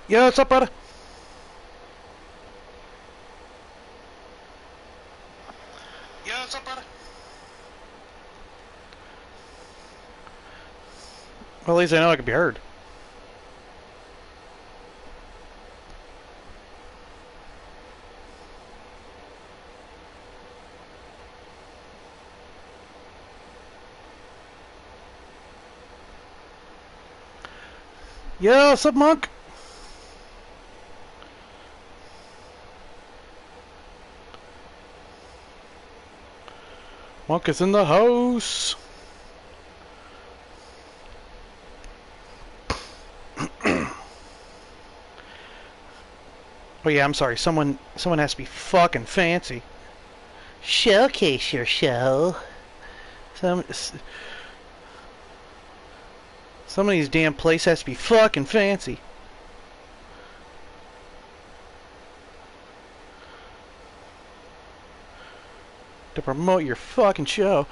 Yo, what's up, brother? Yo, what's up, brother? Well, at least I know I can be heard. Yo, what's up, Monk? Monk is in the house. Oh yeah, I'm sorry. Someone has to be fucking fancy. Showcase your show. Some some of these damn places has to be fucking fancy to promote your fucking show.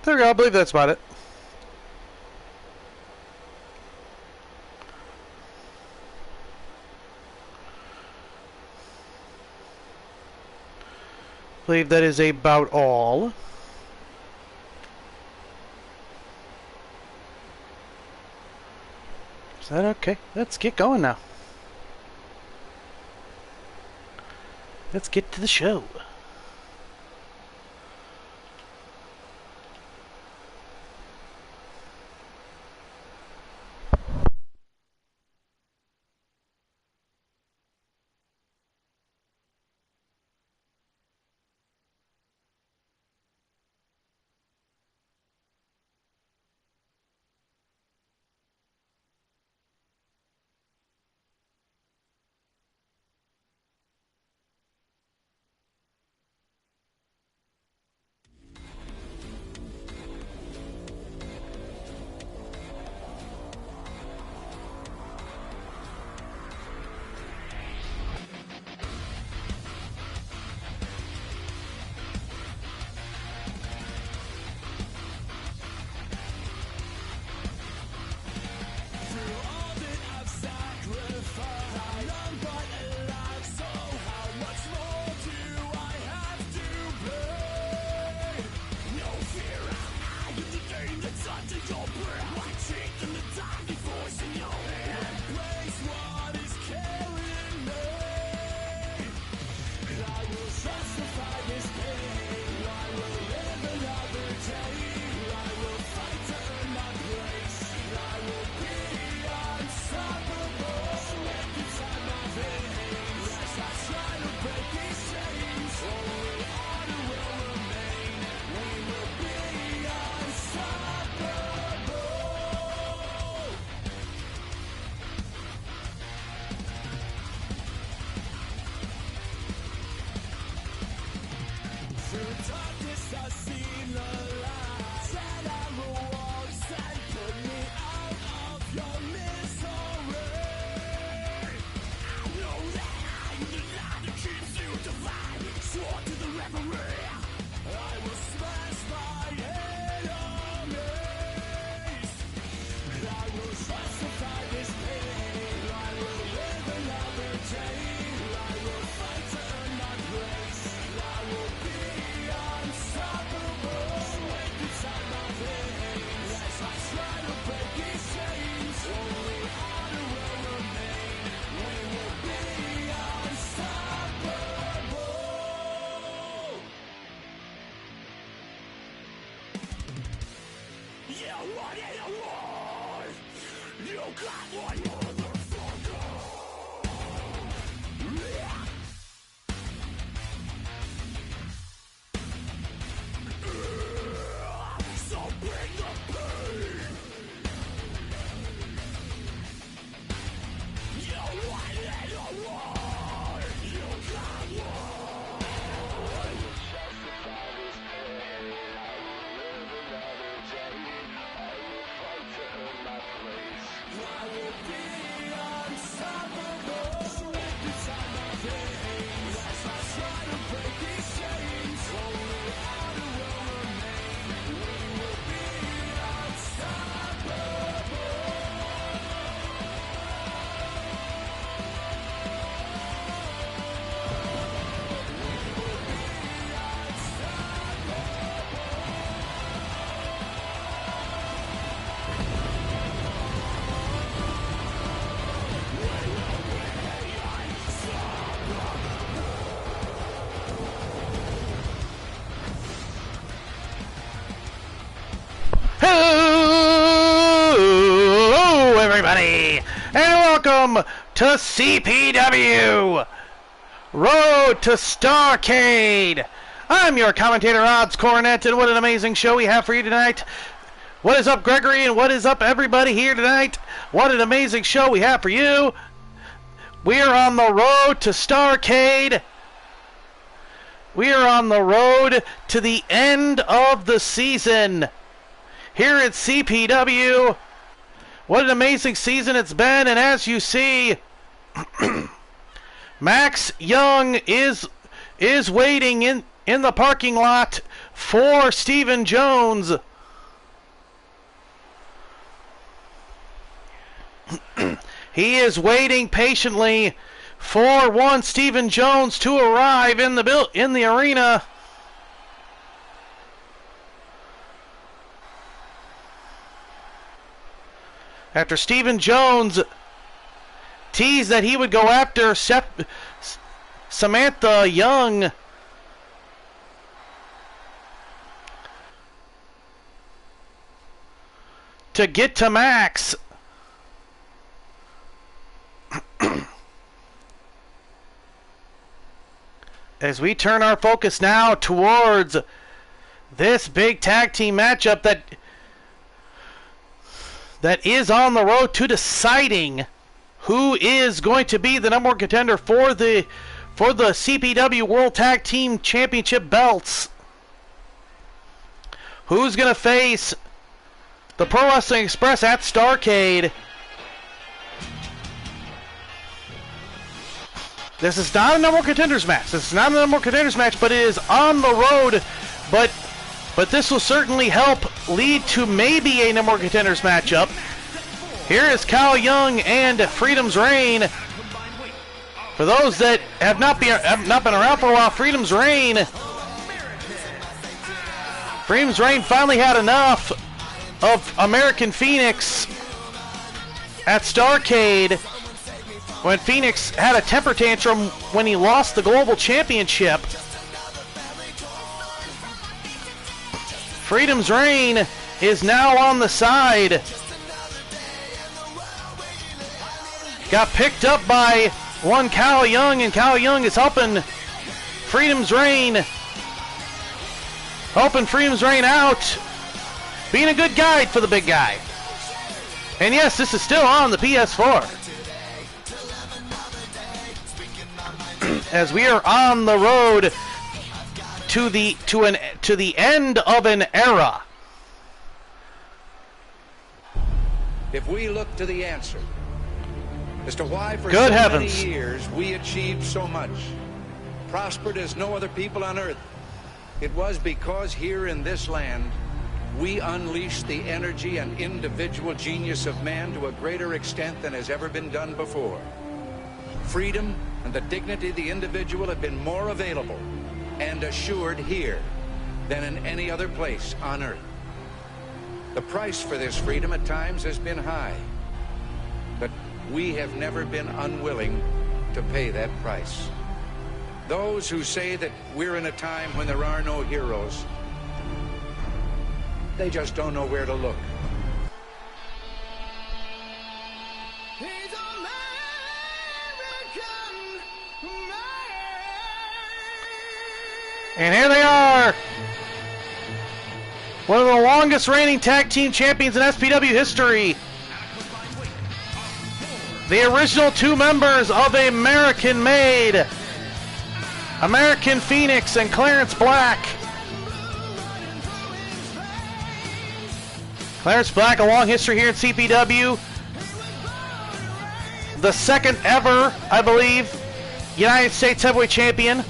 There we go. I believe that's about it. I believe that is about all. Is that okay? Let's get going now. Let's get to the show. Welcome to CPW Road to Starrcade. I'm your commentator, Odds Coronet, and what an amazing show we have for you tonight. What is up, Gregory, and what is up, everybody here tonight? What an amazing show we have for you. We are on the road to Starrcade. We are on the road to the end of the season here at CPW. What an amazing season it's been, and as you see, Max Young is waiting in the parking lot for Stephen Jones. He is waiting patiently for one Stephen Jones to arrive in the arena. After Stephen Jones teased that he would go after Samantha Young, to get to Max. As we turn our focus now towards this big tag team matchup that is on the road to deciding who is going to be the number one contender for the CPW World Tag Team Championship belts. Who's going to face the Pro Wrestling Express at Starrcade? This is not a number one contenders match. This is not a number one contenders match, but it is on the road. But this will certainly help lead to maybe a number one contenders matchup. Here is Caw Young and Freedom's Reign. For those that have not been around for a while, Freedom's Reign finally had enough of American Phoenix at Starrcade when Phoenix had a temper tantrum when he lost the Global Championship. Freedom's Reign is now on the side. Got picked up by one Caw Young, and Caw Young is helping Freedom's Reign out, being a good guide for the big guy. And yes, this is still on the PS4. As we are on the road to the end of an era. If we look to the answer as to why for Good so heavens. many years we achieved so much, prospered as no other people on earth, it was because here in this land we unleashed the energy and individual genius of man to a greater extent than has ever been done before. Freedom and the dignity of the individual have been more available and assured here than in any other place on earth. The price for this freedom at times has been high, but we have never been unwilling to pay that price. Those who say that we're in a time when there are no heroes, they just don't know where to look. And here they are. One of the longest reigning tag team champions in SPW history. The original two members of American Made. American Phoenix and Clarence Black. Clarence Black, a long history here at CPW. The second ever, I believe, United States Heavyweight Champion.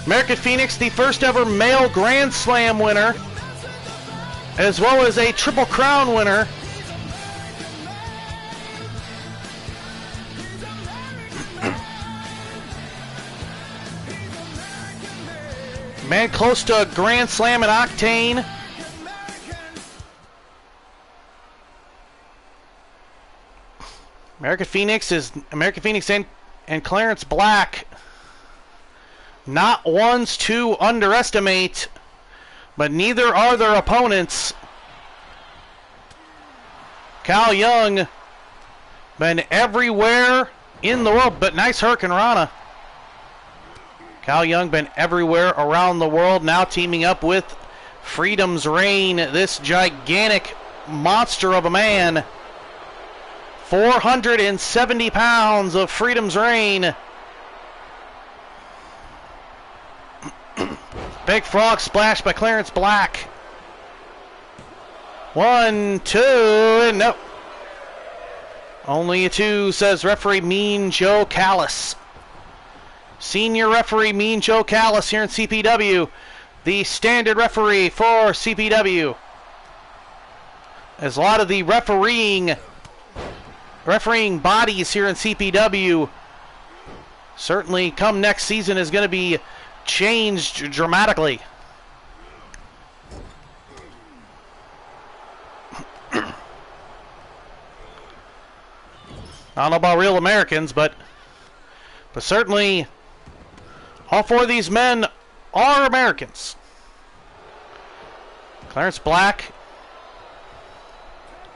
American Phoenix, the first ever male Grand Slam winner, as well as a Triple Crown winner. Man close to a Grand Slam and Octane. American Phoenix and Clarence Black. Not ones to underestimate, but neither are their opponents. Caw Young been everywhere in the world, but nice Hurricane Rana. Caw Young been everywhere around the world, now teaming up with Freedom's Reign, this gigantic monster of a man. 470 pounds of Freedom's Reign. Big frog splash by Clarence Black. 1, 2, and nope. Only a 2, says referee Mean Joe Callis. Senior referee Mean Joe Callis here in CPW. The standard referee for CPW. As a lot of the refereeing bodies here in CPW certainly come next season is going to be changed dramatically. I don't know about real Americans, but certainly all 4 of these men are Americans. Clarence Black,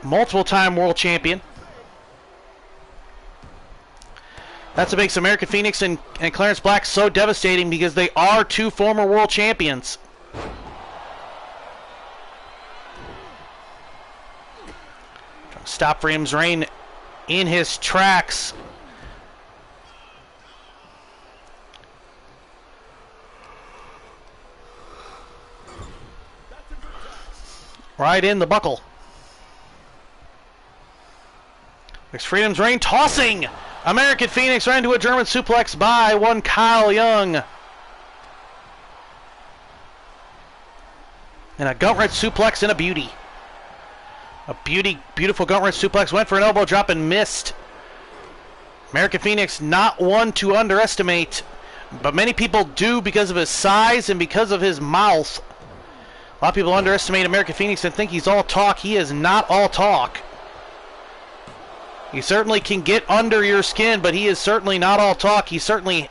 multiple-time world champion. That's what makes American Phoenix and Clarence Black so devastating, because they are 2 former world champions. Stop Freedom's Reign in his tracks. Right in the buckle. There's Freedom's Reign tossing American Phoenix right into a German suplex by one Caw Young. And a Guntrat suplex and a beauty. A beautiful Guntrat suplex. Went for an elbow drop and missed. American Phoenix, not one to underestimate, but many people do because of his size and because of his mouth. A lot of people underestimate American Phoenix and think he's all talk. He is not all talk. He certainly can get under your skin, but he is certainly not all talk. He certainly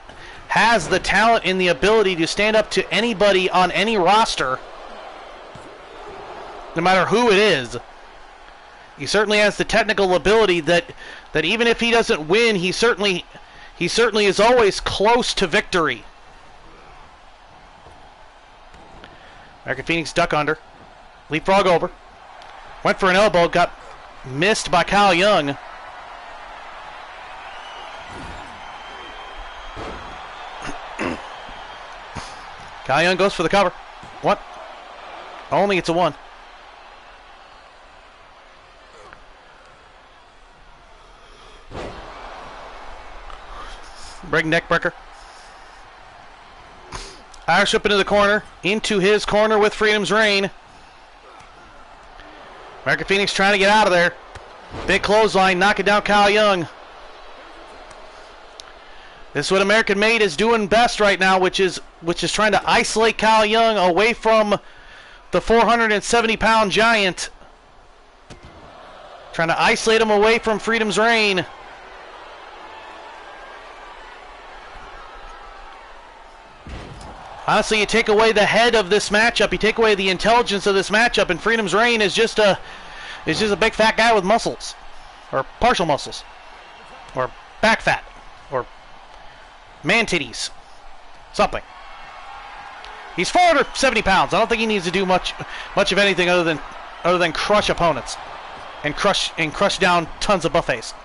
has the talent and the ability to stand up to anybody on any roster, no matter who it is. He certainly has the technical ability that even if he doesn't win, he certainly is always close to victory. American Phoenix duck under. Leapfrog over. Went for an elbow. Got missed by Caw Young. Caw Young goes for the cover. What? Only it's a 1. Breaking neck breaker. Irish up into the corner, into his corner with Freedom's Reign. American Phoenix trying to get out of there. Big clothesline, knocking down Caw Young. This is what American Made is doing best right now, which is trying to isolate Caw Young away from the 470-pound giant. Trying to isolate him away from Freedom's Reign. Honestly, you take away the head of this matchup, you take away the intelligence of this matchup, and Freedom's Reign is just a big fat guy with muscles, or partial muscles, or back fat, or man titties, something. He's 470 pounds. I don't think he needs to do much of anything other than crush opponents and crush down tons of buffets.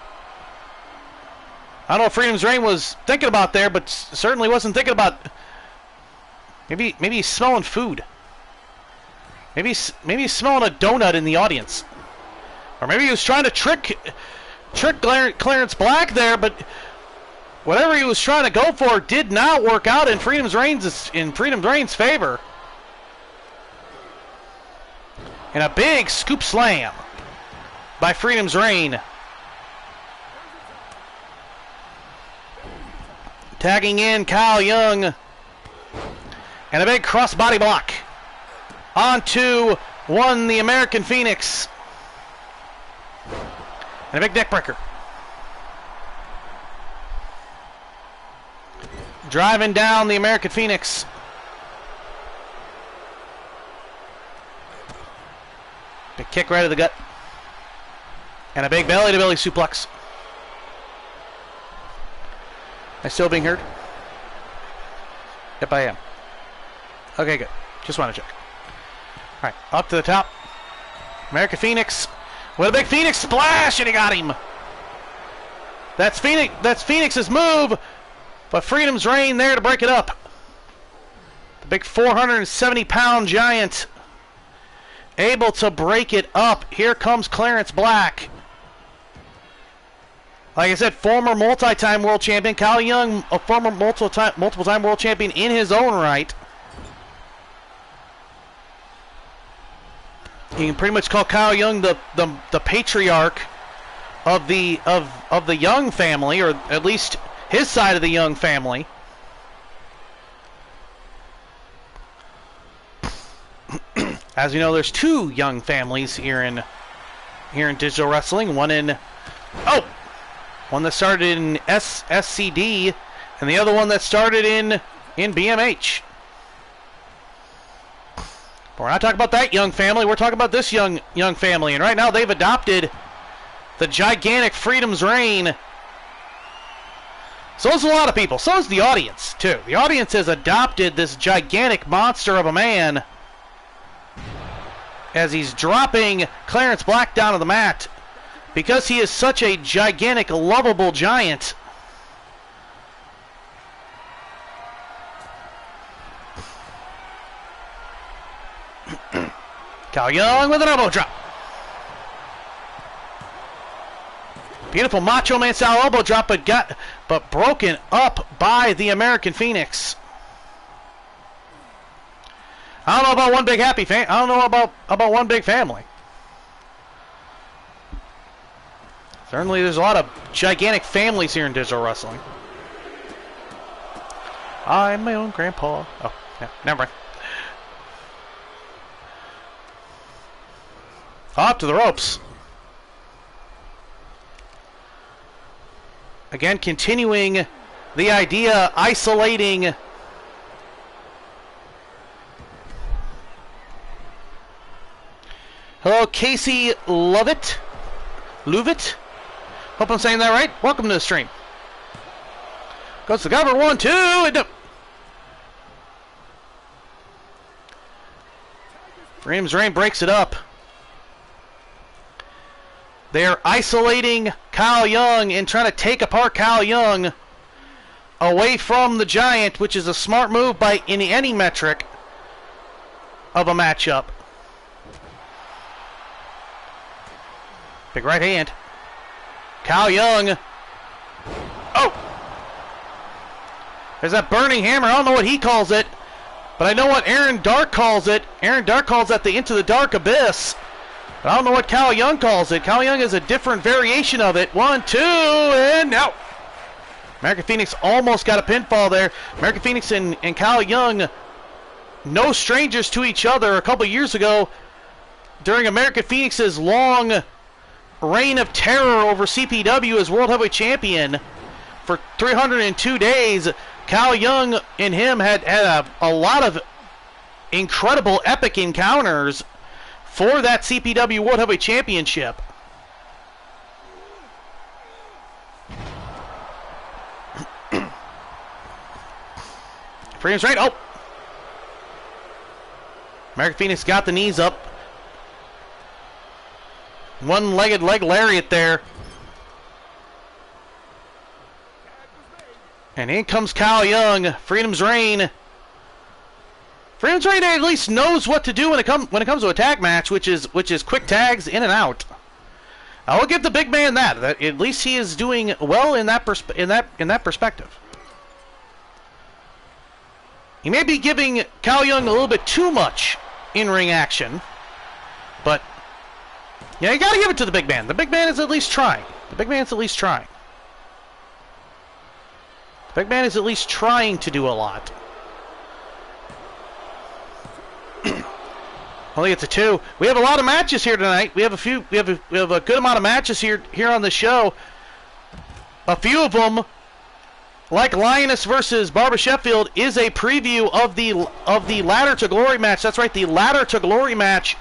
I don't know what Freedom's Reign was thinking about there, but certainly wasn't thinking about. Maybe he's smelling food. Maybe he's smelling a donut in the audience, or maybe he was trying to trick Clarence Black there. But whatever he was trying to go for did not work out in Freedom's Reign's favor. And a big scoop slam by Freedom's Reign. Tagging in Caw Young. And a big cross-body block. Onto one, the American Phoenix. And a big neck breaker. Driving down the American Phoenix. Big kick right to the gut. And a big belly-to-belly suplex. I still being heard? Yep, I am. Okay, good. Just want to check. All right, up to the top. American Phoenix with a big Phoenix splash, and he got him. That's Phoenix. That's Phoenix's move, but Freedom's Reign there to break it up. The big 470-pound giant able to break it up. Here comes Clarence Black. Like I said, former multi-time world champion. Kyle Young, a former multiple-time world champion in his own right. You can pretty much call Kyle Young the patriarch of the Young family, or at least his side of the Young family. As you know, there's two Young families here in digital wrestling. One that started in SCD, and the other one that started in BMH. But we're not talking about that Young family. We're talking about this young family, and right now they've adopted the gigantic Freedom's Reign. So is a lot of people. So is the audience too. The audience has adopted this gigantic monster of a man as he's dropping Clarence Black down to the mat because he is such a gigantic, lovable giant. Kyle Young with an elbow drop. Beautiful Macho Man style elbow drop, but broken up by the American Phoenix. I don't know about one big happy fan. I don't know about one big family. Certainly, there's a lot of gigantic families here in digital wrestling. I'm my own grandpa. Oh, yeah, never mind. Up to the ropes. Again, continuing the idea, isolating hello, Casey Lovett. Hope I'm saying that right. Welcome to the stream. Goes to the cover. 1, 2, and Freedom's Reign breaks it up. They're isolating Kyle Young and trying to take apart Kyle Young away from the Giant, which is a smart move by any metric of a matchup. Big right hand. Kyle Young. Oh! There's that burning hammer. I don't know what he calls it, but I know what Aaron Dark calls it. Aaron Dark calls that the Into the Dark Abyss. But I don't know what Kyle Young calls it. Kyle Young is a different variation of it. 1, 2, and out. American Phoenix almost got a pinfall there. American Phoenix and Kyle Young, no strangers to each other. A couple years ago, during American Phoenix's long reign of terror over CPW as World Heavyweight Champion for 302 days, Kyle Young and him had a lot of incredible epic encounters for that CPW World Heavyweight Championship. Freedom's Reign. Oh! American Phoenix got the knees up. One-legged leg lariat there. And in comes Kyle Young. Freedom's Reign. Freedom's Reign at least knows what to do when it comes to a tag match, which is quick tags in and out. I will give the big man that at least he is doing well in that perspective. He may be giving Kyle Young a little bit too much in-ring action, but yeah, you got to give it to the big man. The big man is at least trying. The big man is at least trying to do a lot. Only it's a 2. We have a lot of matches here tonight. We have a good amount of matches here on the show. A few of them, like Lioness versus Barbara Sheffield, is a preview of the Ladder to Glory match. That's right, the Ladder to Glory match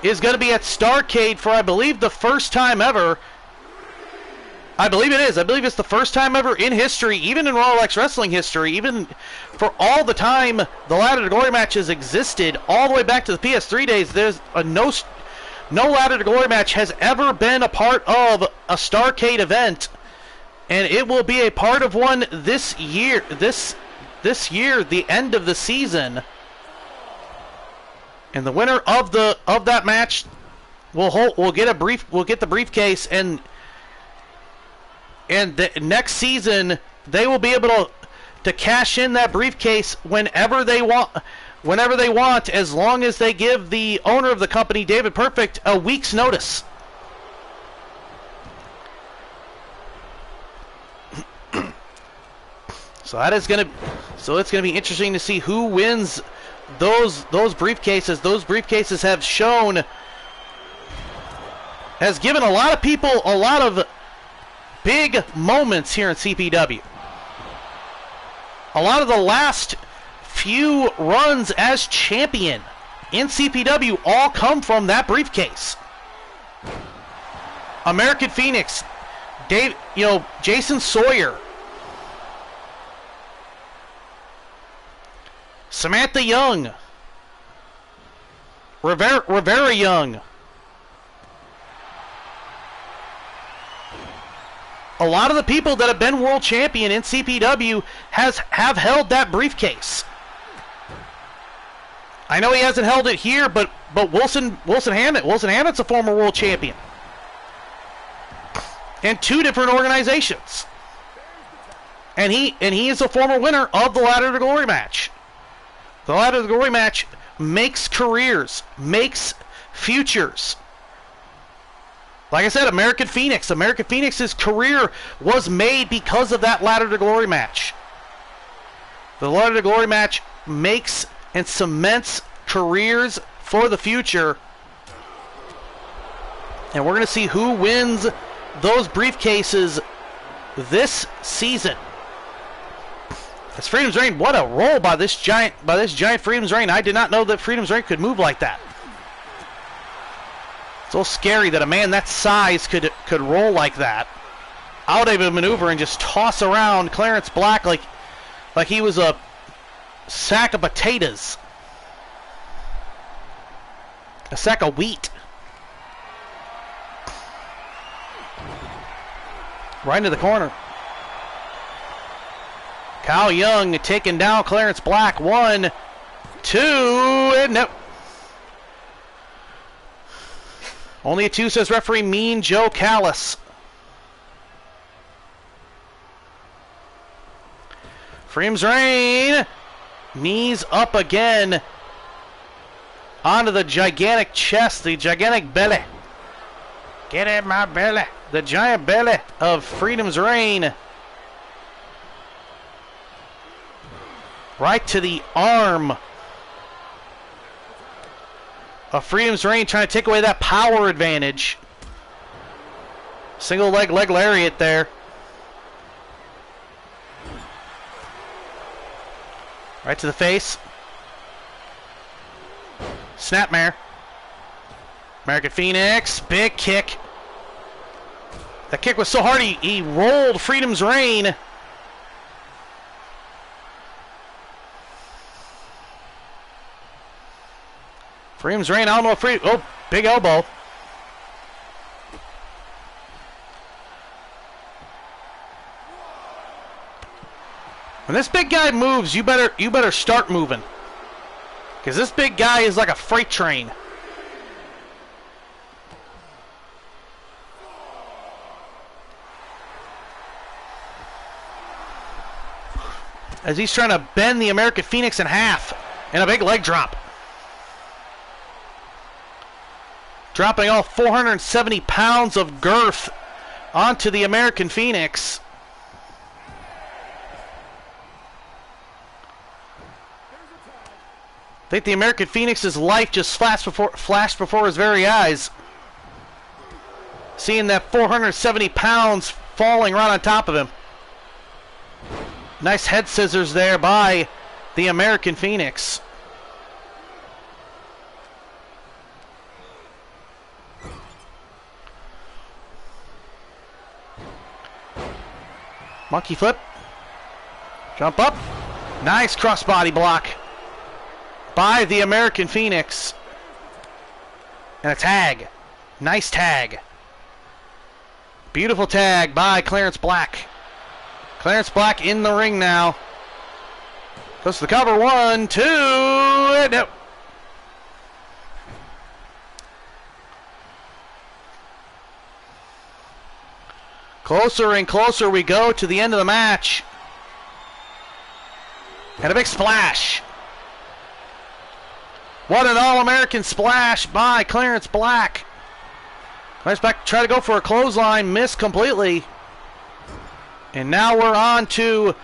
is going to be at Starrcade for, I believe, the first time ever. I believe it is. I believe it's the first time ever in history, even in Royal X Wrestling history, even for all the time the Ladder to Glory matches existed, all the way back to the PS3 days, there's no Ladder to Glory match has ever been a part of a Starrcade event, and it will be a part of one this year. This year, the end of the season, and the winner of that match will get the briefcase, and the next season they will be able to cash in that briefcase whenever they want, as long as they give the owner of the company, David Perfect, a week's notice. So it's going to be interesting to see who wins those briefcases. Those briefcases has given a lot of people a lot of big moments here in CPW. A lot of the last few runs as champion in CPW all come from that briefcase. American Phoenix, Jason Sawyer, Samantha Young, Rivera Young. A lot of the people that have been world champion in CPW have held that briefcase. I know he hasn't held it here, but Wilson Hammett's a former world champion in 2 different organizations, and he is a former winner of the Ladder to Glory match. The Ladder to Glory match makes careers, makes futures. Like I said, American Phoenix's career was made because of that Ladder to Glory match. The Ladder to Glory match makes and cements careers for the future. And we're going to see who wins those briefcases this season. It's Freedom's Reign. What a roll by this giant Freedom's Reign. I did not know that Freedom's Reign could move like that. It's so scary that a man that size could roll like that. Out of a maneuver and just toss around Clarence Black like he was a sack of potatoes. A sack of wheat. Right into the corner. Kyle Young taking down Clarence Black. 1, 2, and no. Only a 2, says referee Mean Joe Callis. Freedom's Reign. Knees up again. Onto the gigantic chest, the gigantic belly. Get in my belly. The giant belly of Freedom's Reign. Right to the arm of Freedom's Reign, trying to take away that power advantage. Single leg lariat there. Right to the face. Snapmare. American Phoenix, big kick. That kick was so hard he rolled Freedom's Reign. Freedom's Reign, I don't know if oh, big elbow. When this big guy moves, you better start moving. Because this big guy is like a freight train. As he's trying to bend the American Phoenix in half. And a big leg drop. Dropping all 470 pounds of girth onto the American Phoenix. I think the American Phoenix's life just flashed before his very eyes. Seeing that 470 pounds falling right on top of him. Nice head scissors there by the American Phoenix. Monkey flip. Jump up. Nice crossbody block by the American Phoenix. And a tag. Nice tag. Beautiful tag by Clarence Black. Clarence Black in the ring now. Goes to the cover. 1, 2. No. Closer and closer we go to the end of the match. And a big splash. What an All-American splash by Clarence Black. Clarence Black tried to go for a clothesline, missed completely. And now we're on to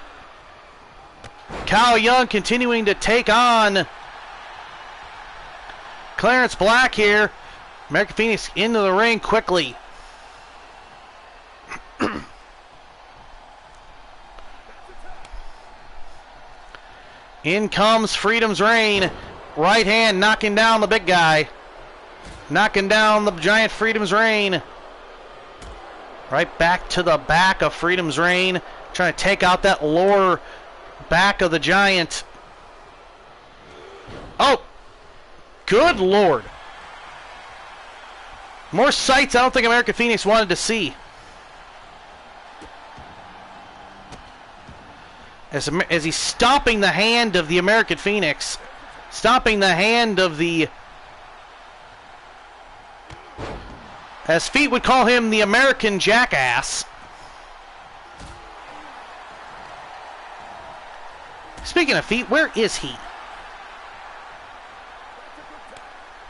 Kyle Young continuing to take on Clarence Black here. American Phoenix into the ring quickly. In comes Freedom's Reign. Right hand knocking down the big guy. Knocking down the giant Freedom's Reign. Right back to the back of Freedom's Reign. Trying to take out that lower back of the giant. Oh! Good Lord. More sights I don't think American Phoenix wanted to see. As he's stopping the hand of the American Phoenix. Stopping the hand of the... As Feet would call him, the American Jackass. Speaking of Feet, where is he?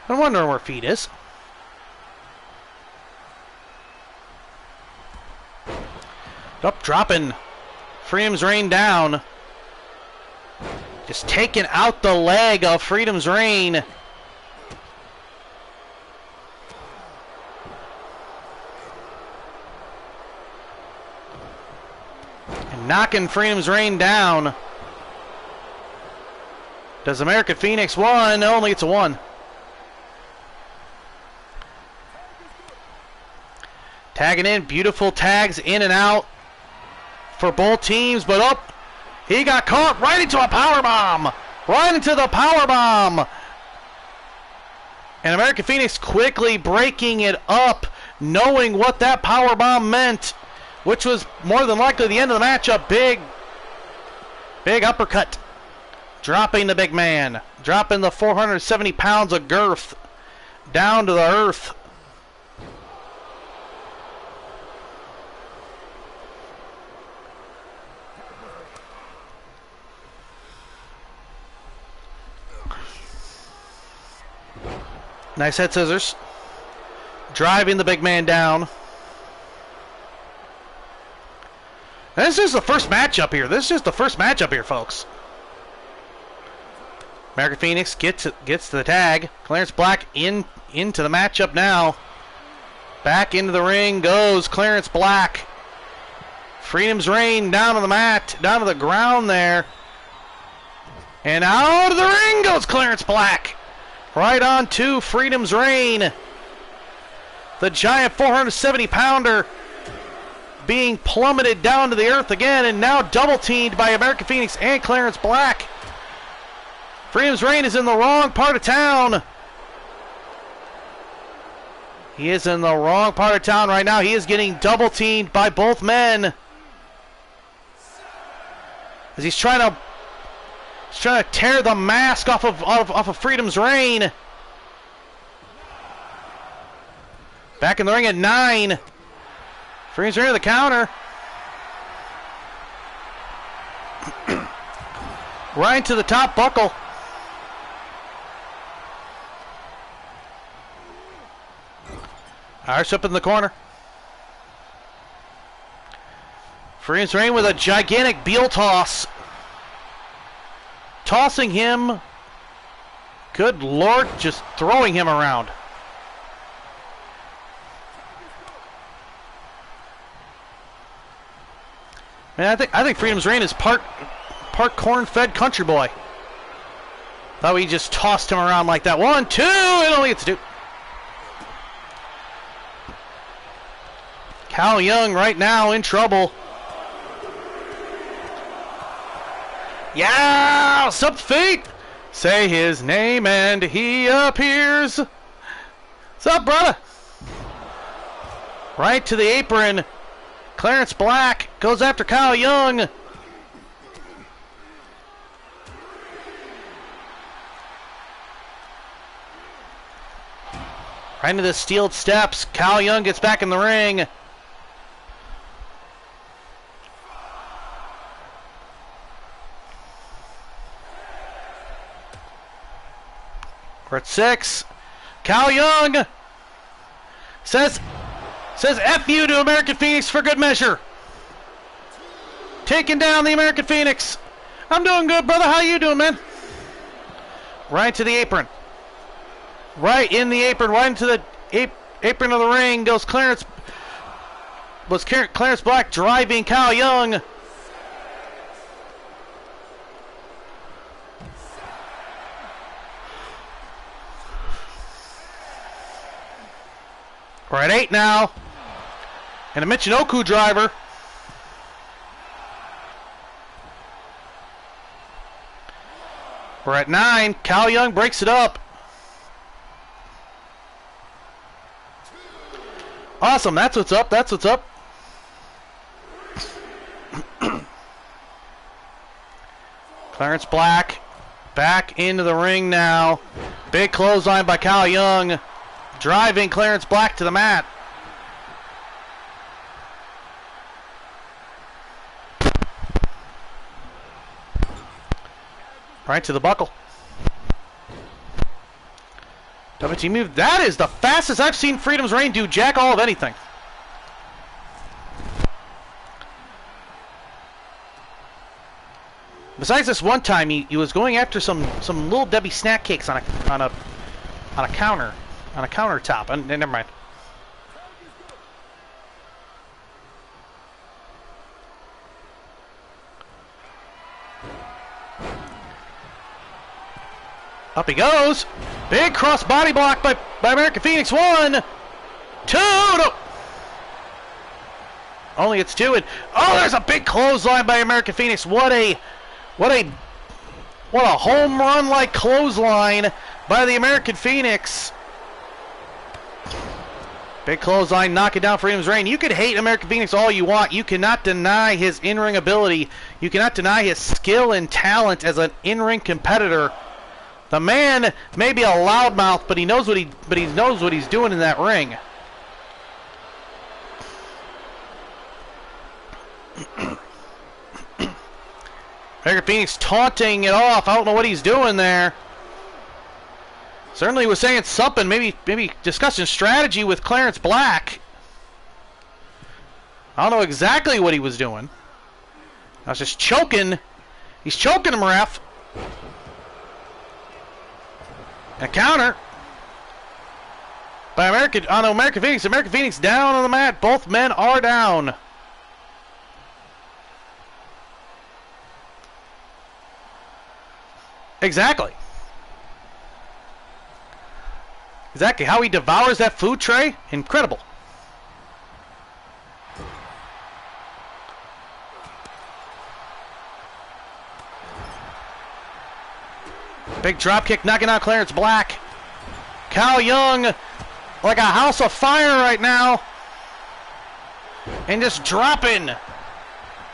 I'm wondering where Feet is. Up, dropping Freedom's Reign down. Just taking out the leg of Freedom's Reign. And knocking Freedom's Reign down. Does American Phoenix 1? Only it's a 1. Tagging in, beautiful tags in and out for both teams, but up, he got caught right into a powerbomb. Right into the powerbomb. And American Phoenix quickly breaking it up, knowing what that powerbomb meant, which was more than likely the end of the match. A big uppercut. Dropping the big man. Dropping the 470 pounds of girth down to the earth. Nice head scissors. Driving the big man down. And this is the first matchup here. This is just the first matchup here, folks. American Phoenix gets to the tag. Clarence Black into the matchup now. Back into the ring goes Clarence Black. Freedom's Reign down on the mat, down to the ground there. And out of the ring goes Clarence Black. Right on to Freedom's Reign. The giant 470-pounder being plummeted down to the earth again, and now double-teamed by American Phoenix and Clarence Black. Freedom's Reign is in the wrong part of town. He is in the wrong part of town right now. He is getting double-teamed by both men. As he's trying to tear the mask off of Freedom's Reign. Back in the ring at 9. Freedom's Reign to the counter. Right to the top buckle. Irish up in the corner. Freedom's Reign with a gigantic Beal toss. Tossing him. Good Lord, just throwing him around. Man, I think Freedom's Reign is part corn-fed country boy. Thought we just tossed him around like that. 1, 2, and only gets 2. Kyle Young right now in trouble. Yeah! Sub feet! Say his name and he appears. What's up, brother? Right to the apron. Clarence Black goes after Kyle Young. Right into the steel steps. Kyle Young gets back in the ring. We're at 6. Kyle Young says F you to American Phoenix for good measure. Taking down the American Phoenix. I'm doing good, brother. How you doing, man? Right to the apron. Right in the apron, right into the apron of the ring goes Clarence. Was Clarence Black driving Kyle Young? We're at 8 now. And a Michinoku driver. We're at 9. Kyle Young breaks it up. Awesome. That's what's up. That's what's up. Clarence Black back into the ring now. Big clothesline by Kyle Young. Driving Clarence Black to the mat. Right to the buckle. WT move. That is the fastest I've seen Freedom's Reign do jack all of anything. Besides this one time, he was going after some little Debbie snack cakes on a counter, on a countertop. And never mind. Up he goes. Big cross body block by American Phoenix. 1, 2. No. Only it's 2. And oh, there's a big clothesline by American Phoenix. What a home run like clothesline by the American Phoenix. Big clothesline knocking down Freedom's Reign. You could hate American Phoenix all you want. You cannot deny his in-ring ability. You cannot deny his skill and talent as an in-ring competitor. The man may be a loudmouth, but he knows what he's doing in that ring. American Phoenix taunting it off. I don't know what he's doing there. Certainly was saying something, maybe discussing strategy with Clarence Black. I don't know exactly what he was doing. I was just choking. He's choking him, ref. A counter by American Phoenix. American Phoenix down on the mat. Both men are down. Exactly. Exactly how he devours that food tray. Incredible. Big drop kick knocking out Clarence Black. Kyle Young like a house of fire right now. And just dropping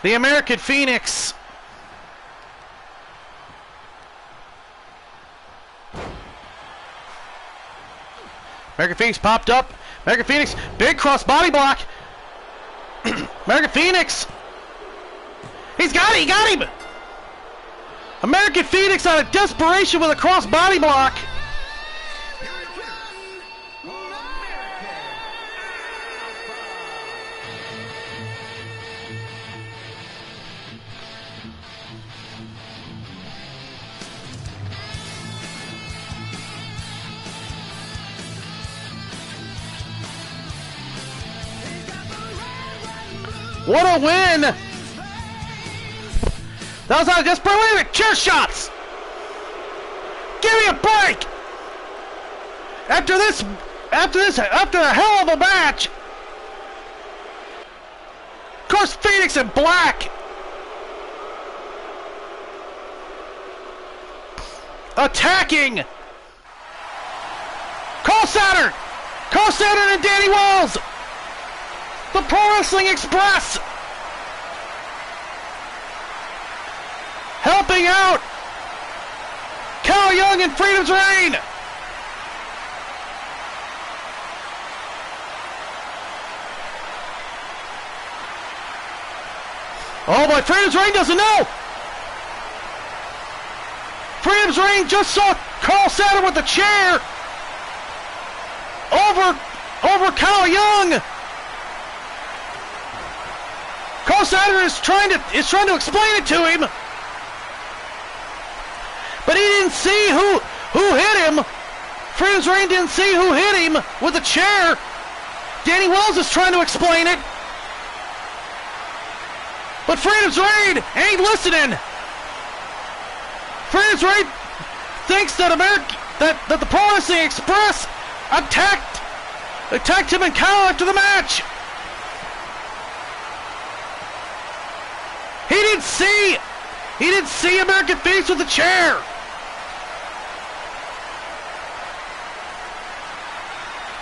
the American Phoenix. American Phoenix popped up. American Phoenix, big cross body block. American Phoenix. He got him. American Phoenix out of desperation with a cross body block. What a win! That was on just brilliant chair shots. Give me a break! After a hell of a match. Of course, Phoenix and Black attacking Cole Saturn and Danny Wells. The Pro Wrestling Express helping out Cal Young and Freedom's Reign. Oh boy, Freedom's Reign doesn't know. Freedom's Reign just saw Carl Saturn with the chair over Cal Young. Carl Saturn is trying to explain it to him, but he didn't see who hit him. Freedom's Reign didn't see who hit him with the chair. Danny Wells is trying to explain it, but Freedom's Reign ain't listening. Freedom's Reign thinks that that the Pro Wrestling Express attacked him and Kyle after the match. He didn't see American Phoenix with the chair.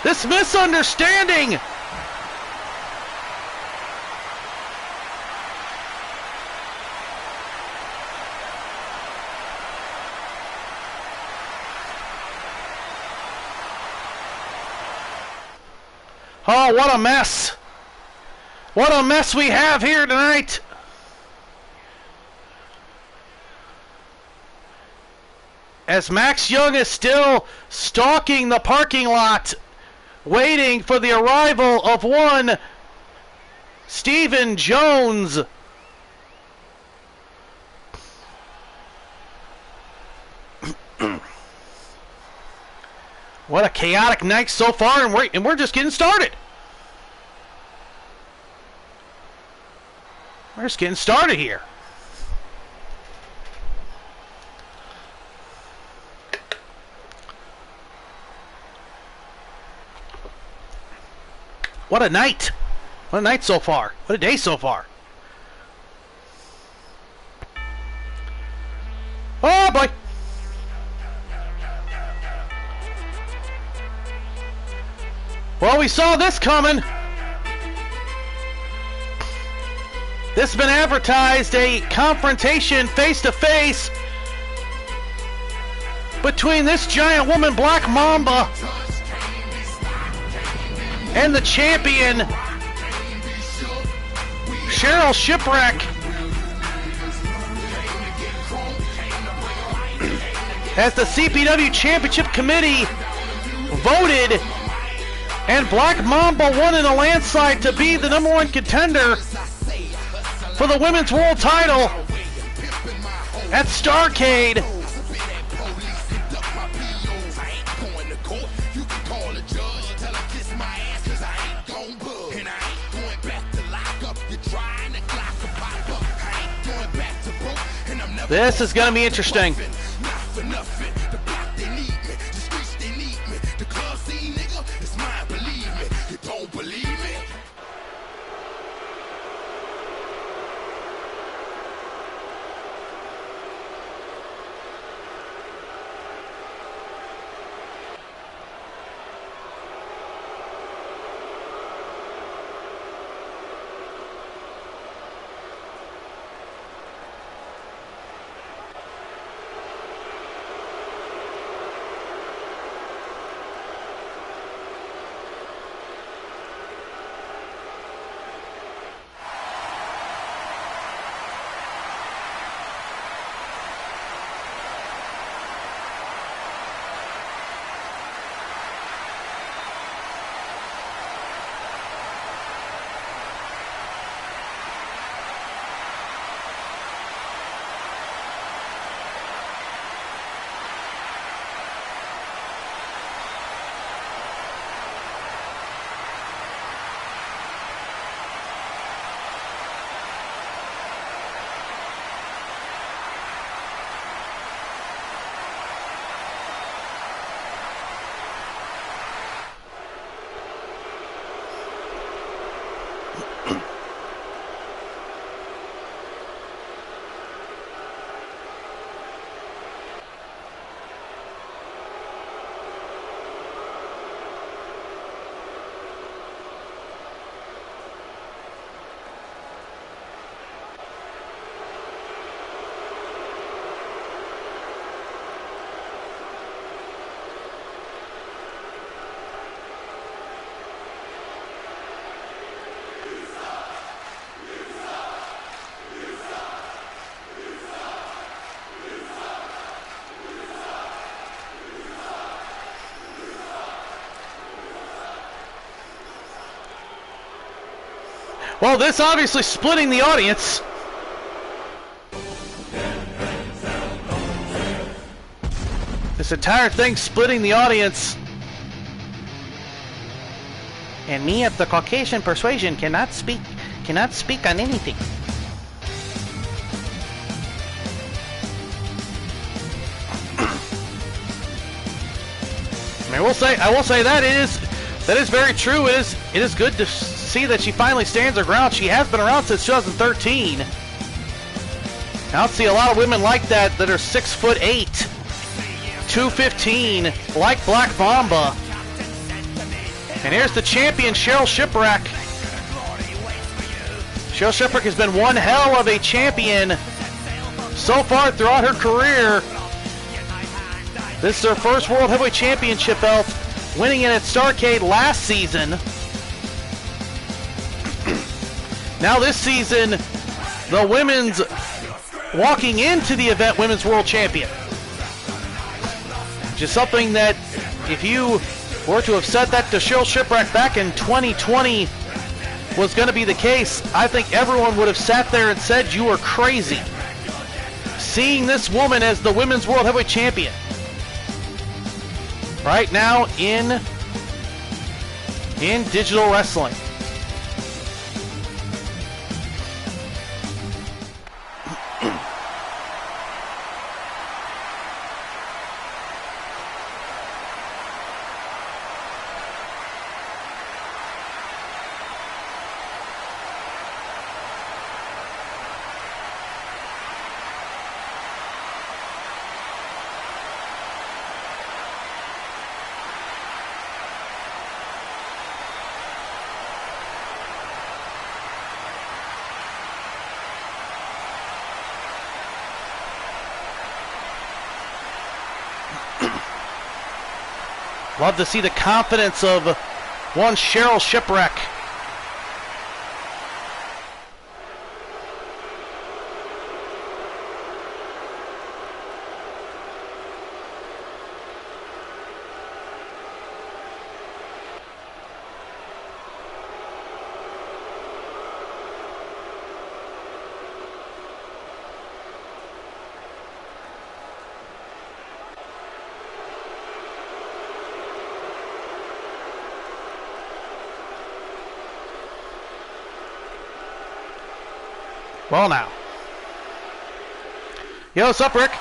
This misunderstanding. Oh, what a mess. What a mess we have here tonight. As Max Young is still stalking the parking lot, waiting for the arrival of one Stephen Jones. What a chaotic night so far, and we're just getting started. We're just getting started here. What a night. What a night so far. What a day so far. Oh boy. Well, we saw this coming. This has been advertised, a confrontation face-to-face between this giant woman, Black Mamba, and the champion, Cheryl Shipwreck. As the CPW Championship Committee voted, and Black Mamba won in a landslide to be the #1 contender for the women's world title at Starrcade. This is going to be interesting. Well, this obviously splitting the audience. This entire thing splitting the audience. And me of the Caucasian persuasion cannot speak on anything. I will say that is very true. It is good to see that she finally stands her ground. She has been around since 2013. I don't see a lot of women like that are 6'8", 215, like Black Mamba. And here's the champion, Cheryl Shipwreck. Cheryl Shipwreck has been one hell of a champion so far throughout her career. This is her first World Heavyweight Championship belt, winning it at Starrcade last season. Now this season, the women's walking into the event women's world champion. Which is something that if you were to have said that to Cheryl Shipwreck back in 2020 was going to be the case, I think everyone would have sat there and said you were crazy. Seeing this woman as the women's world heavyweight champion right now in digital wrestling. Love to see the confidence of one Cheryl Shipwreck. Well now. Yo, what's up, Rick?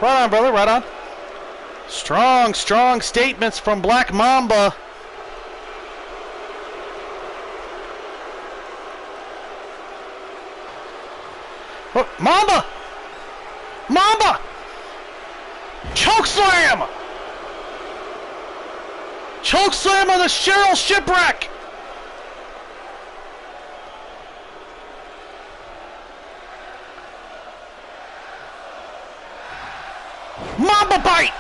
Right on, brother, right on. Strong, strong statements from Black Mamba. Oh, Mamba! Mamba! Chokeslam! Chokeslam on the Cheryl Shipwreck! Mamba bite!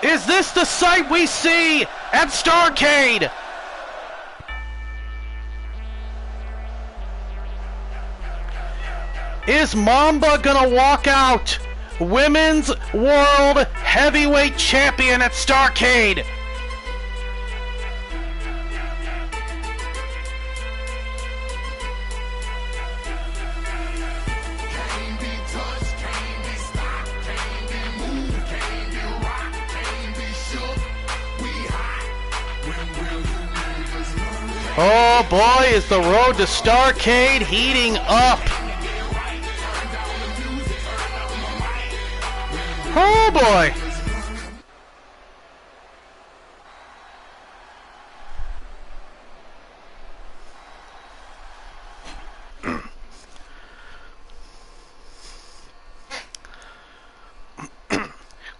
Is this the sight we see at Starrcade? Is Mamba gonna walk out Women's World Heavyweight Champion at Starrcade? Oh boy, is the road to Starrcade heating up. Oh boy.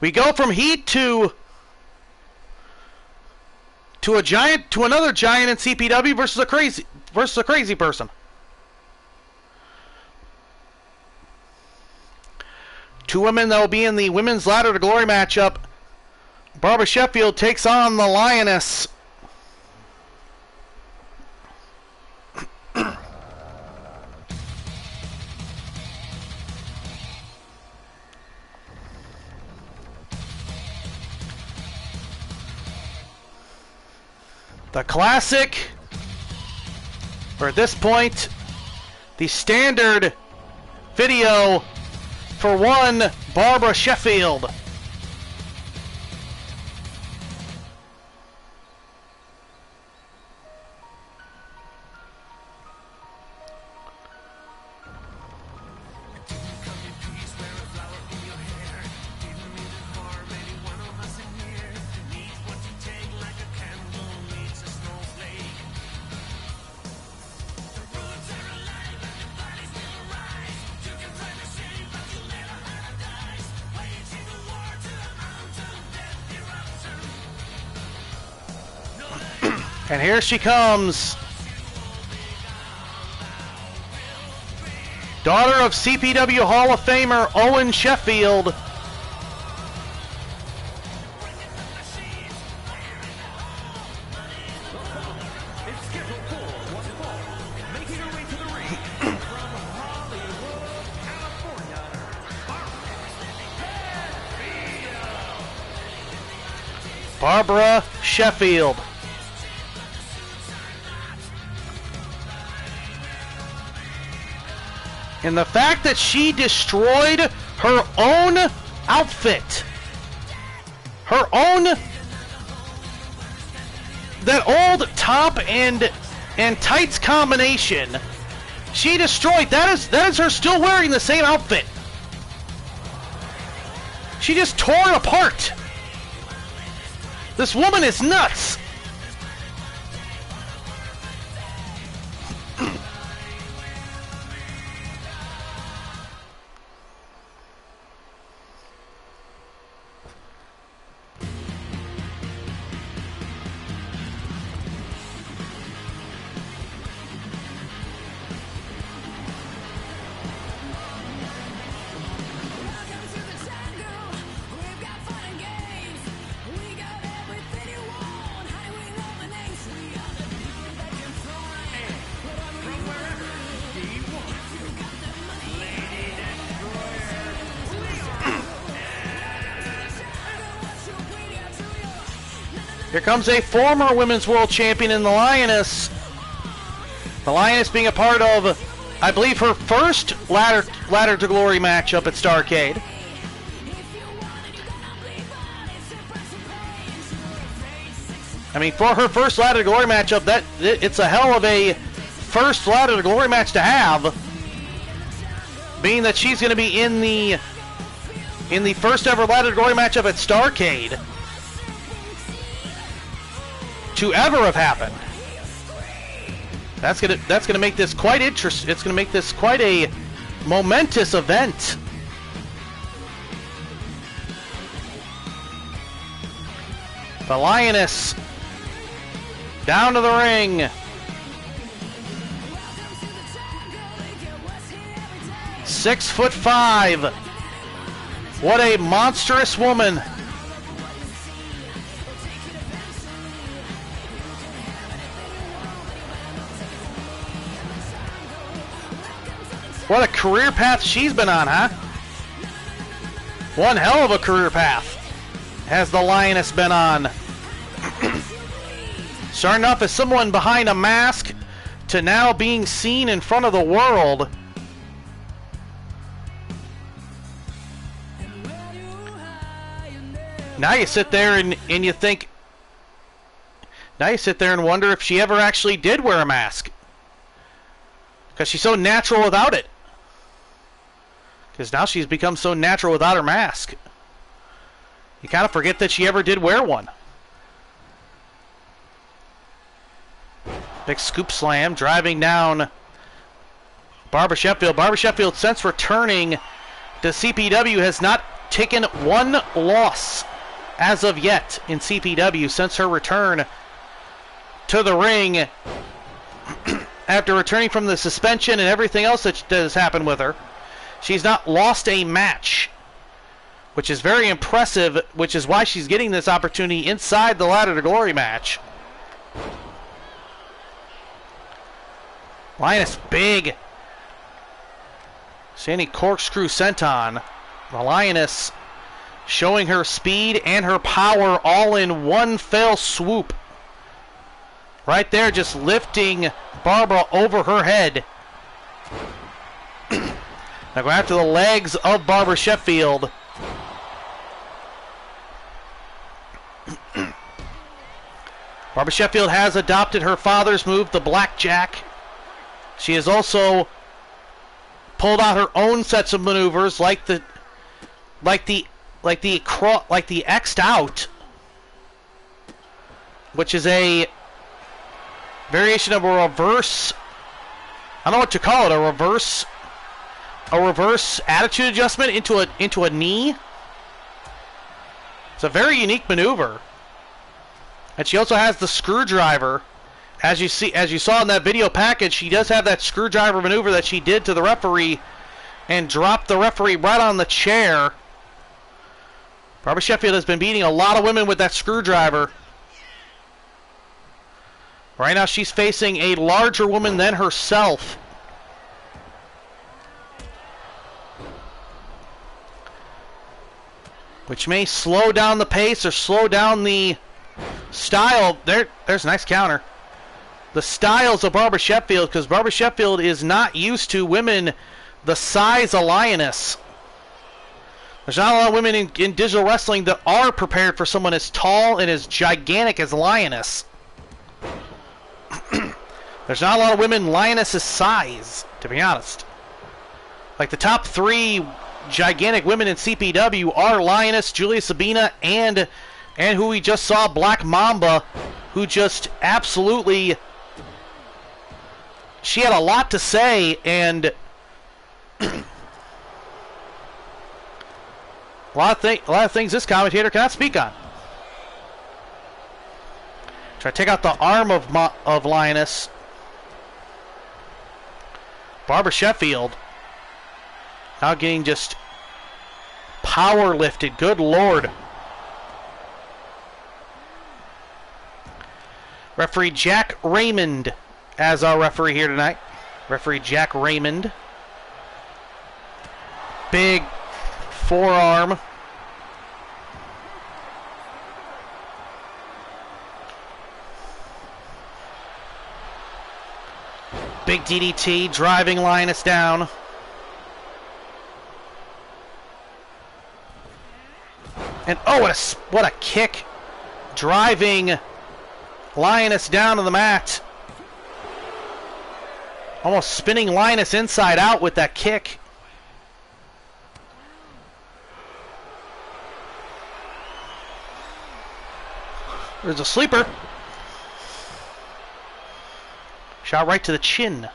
We go from heat to another giant in CPW versus a crazy person. Two women that will be in the women's ladder to glory matchup. Barbara Sheffield takes on the Lioness. The classic, or at this point, the standard video for one Barbara Sheffield. And here she comes. Daughter of CPW Hall of Famer Owen Sheffield. Barbara Sheffield. And the fact that she destroyed her own outfit, her own, that old top and tights combination, she destroyed. That is her still wearing the same outfit. She just tore it apart. This woman is nuts. Here comes a former Women's World Champion in the Lioness. The Lioness being a part of, I believe, her first ladder to glory matchup at Starrcade. I mean, for her first ladder to glory matchup, it's a hell of a first ladder to glory match to have, being that she's going to be in the first ever ladder to glory matchup at Starrcade to ever have happened. That's gonna make this quite interesting. It's gonna make this quite a momentous event. The Lioness down to the ring. "6'5". What a monstrous woman. What a career path she's been on, huh? One hell of a career path has the Lioness been on. Starting off as someone behind a mask to now being seen in front of the world. Now you sit there and you think, Now you sit there and wonder if she ever actually did wear a mask. Because she's so natural without it. Because now she's become so natural without her mask. You kind of forget that she ever did wear one. Big scoop slam, driving down Barbara Sheffield. Barbara Sheffield, since returning to CPW, has not taken one loss as of yet in CPW since her return to the ring after returning from the suspension and everything else that has happened with her. She's not lost a match, which is very impressive, which is why she's getting this opportunity inside the Ladder to Glory match. Lioness big. Standing corkscrew senton. The Lioness showing her speed and her power all in one fell swoop. Right there, just lifting Barbara over her head. Now going after the legs of Barbara Sheffield. Barbara Sheffield has adopted her father's move, the blackjack. She has also pulled out her own sets of maneuvers, like the X'd out, which is a variation of a reverse. I don't know what to call it. A reverse attitude adjustment into a knee. It's a very unique maneuver. And she also has the screwdriver. As you saw in that video package, she does have that screwdriver maneuver that she did to the referee and dropped the referee right on the chair. Barbara Sheffield has been beating a lot of women with that screwdriver. Right now she's facing a larger woman than herself. Which may slow down the pace or slow down the style. There's a nice counter. The styles of Barbara Sheffield, because Barbara Sheffield is not used to women the size of Lioness. There's not a lot of women in digital wrestling that are prepared for someone as tall and as gigantic as Lioness. There's not a lot of women Lioness's size, to be honest. Like the top three gigantic women in CPW are Lioness, Julia Sabina, and who we just saw, Black Mamba, who just absolutely... She had a lot to say, and a lot of things this commentator cannot speak on. Try to take out the arm of Lioness. Barbara Sheffield now getting just power lifted. Good Lord. Referee Jack Raymond as our referee here tonight. Referee Jack Raymond. Big forearm. Big DDT driving Lioness down. And oh, what a kick. Driving Lioness down to the mat. Almost spinning Lioness inside out with that kick. There's a sleeper. Shot right to the chin.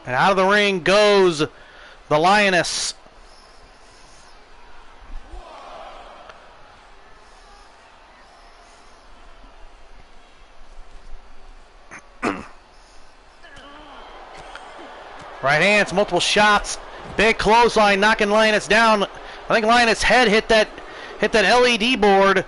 And out of the ring goes the Lioness. Right hands, multiple shots. Big clothesline knocking Lioness down. I think Lioness' head hit that LED board.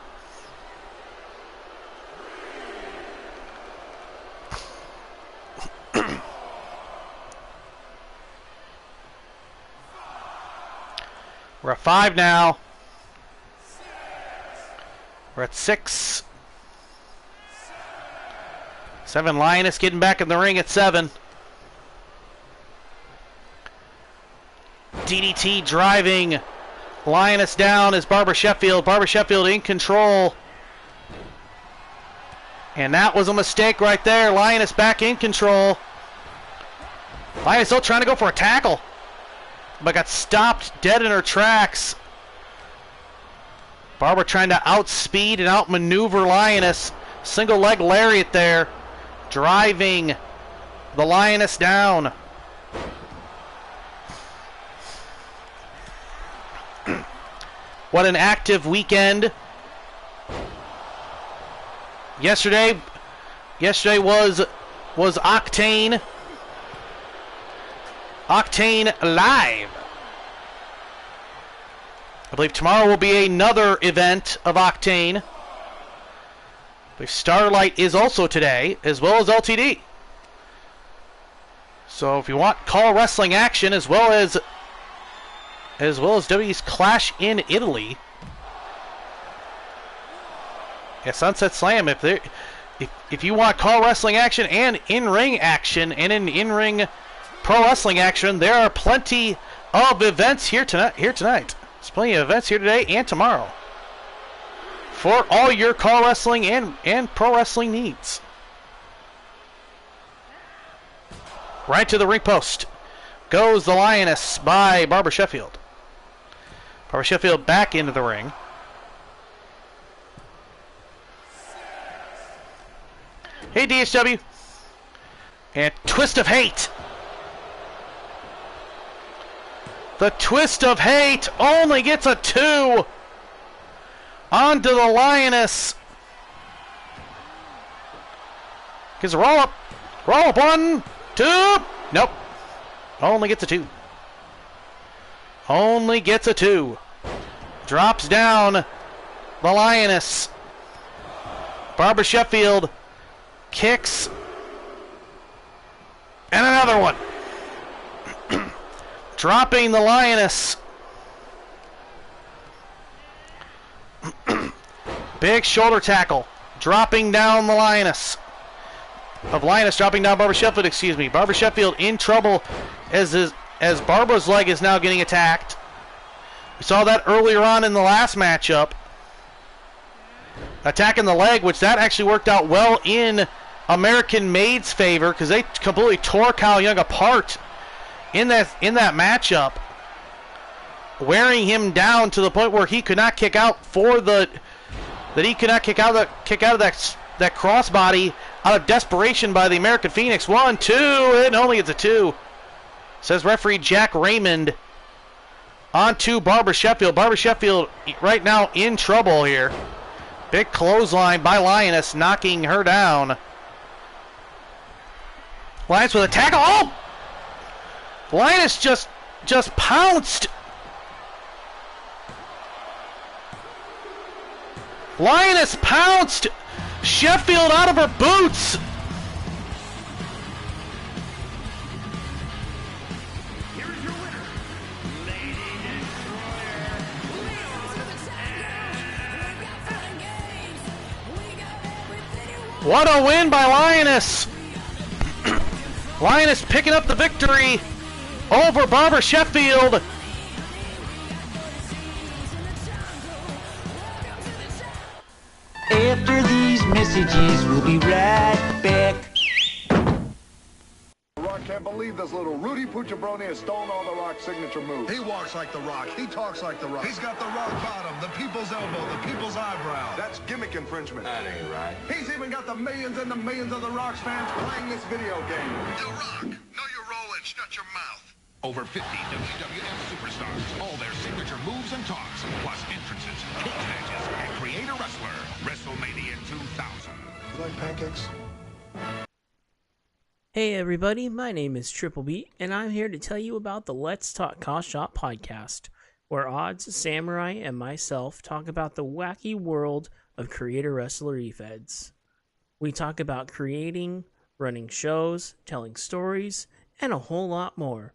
We're at 5 now. We're at 6. 7. Lioness getting back in the ring at 7. DDT driving Lioness down is Barbara Sheffield. Barbara Sheffield in control. And that was a mistake right there. Lioness back in control. Lioness still trying to go for a tackle, but got stopped dead in her tracks. Barbara trying to outspeed and outmaneuver Lioness. Single leg lariat there, driving the Lioness down. What an active weekend. Yesterday was Octane Live. I believe tomorrow will be another event of Octane. I believe Starlight is also today, as well as LTD. So if you want Call Wrestling action, as well as WWE's Clash in Italy. Yeah, Sunset Slam. If you want Call Wrestling action and in-ring action and in-ring pro wrestling action, there are plenty of events here tonight. There's plenty of events here today and tomorrow for all your Call Wrestling and pro wrestling needs. Right to the ring post goes the Lioness by Barbara Sheffield. Barbara Sheffield back into the ring. Hey, DHW. And Twist of Hate. The Twist of Hate only gets a 2. Onto the Lioness. Gets a roll up. Roll up. 1, 2. Nope. Only gets a 2. Only gets a 2. Drops down the Lioness. Barbara Sheffield kicks. And another one. Dropping the Lioness. Big shoulder tackle. Dropping down the Lioness. Lioness dropping down Barbara Sheffield, excuse me. Barbara Sheffield in trouble as Barbara's leg is now getting attacked. We saw that earlier on in the last matchup. Attacking the leg, which that actually worked out well in American Maid's favor because they completely tore Kyle Young apart in that matchup, wearing him down to the point where he could not kick out of that crossbody out of desperation by the American Phoenix. 1, 2, and only it's a 2. Says referee Jack Raymond. On to Barbara Sheffield. Barbara Sheffield right now in trouble here. Big clothesline by Lioness, knocking her down. Lioness with a tackle. Oh! Lioness just pounced. Lioness pounced Sheffield out of her boots. Here's your winner, Lady Destroyer. What a win by Lioness. Lioness picking up the victory over Barbara Sheffield. After these messages, we'll be right back. Rock can't believe this little Rudy Pucciabroni has stolen all the Rock's signature moves. He walks like The Rock. He talks like The Rock. He's got the rock bottom, the people's elbow, the people's eyebrow. That's gimmick infringement. That ain't right. He's even got the millions and the millions of the Rock's fans playing this video game. The Rock, know your role and shut your mouth. Over 50 WWF superstars, all their signature moves and talks, plus entrances, cage matches, and create a wrestler. WrestleMania 2000. You like pancakes? Hey everybody, my name is Triple B, and I'm here to tell you about the Let's Talk Caw Shop podcast, where Odds, Samurai, and myself talk about the wacky world of creator wrestler e-feds. We talk about creating, running shows, telling stories, and a whole lot more.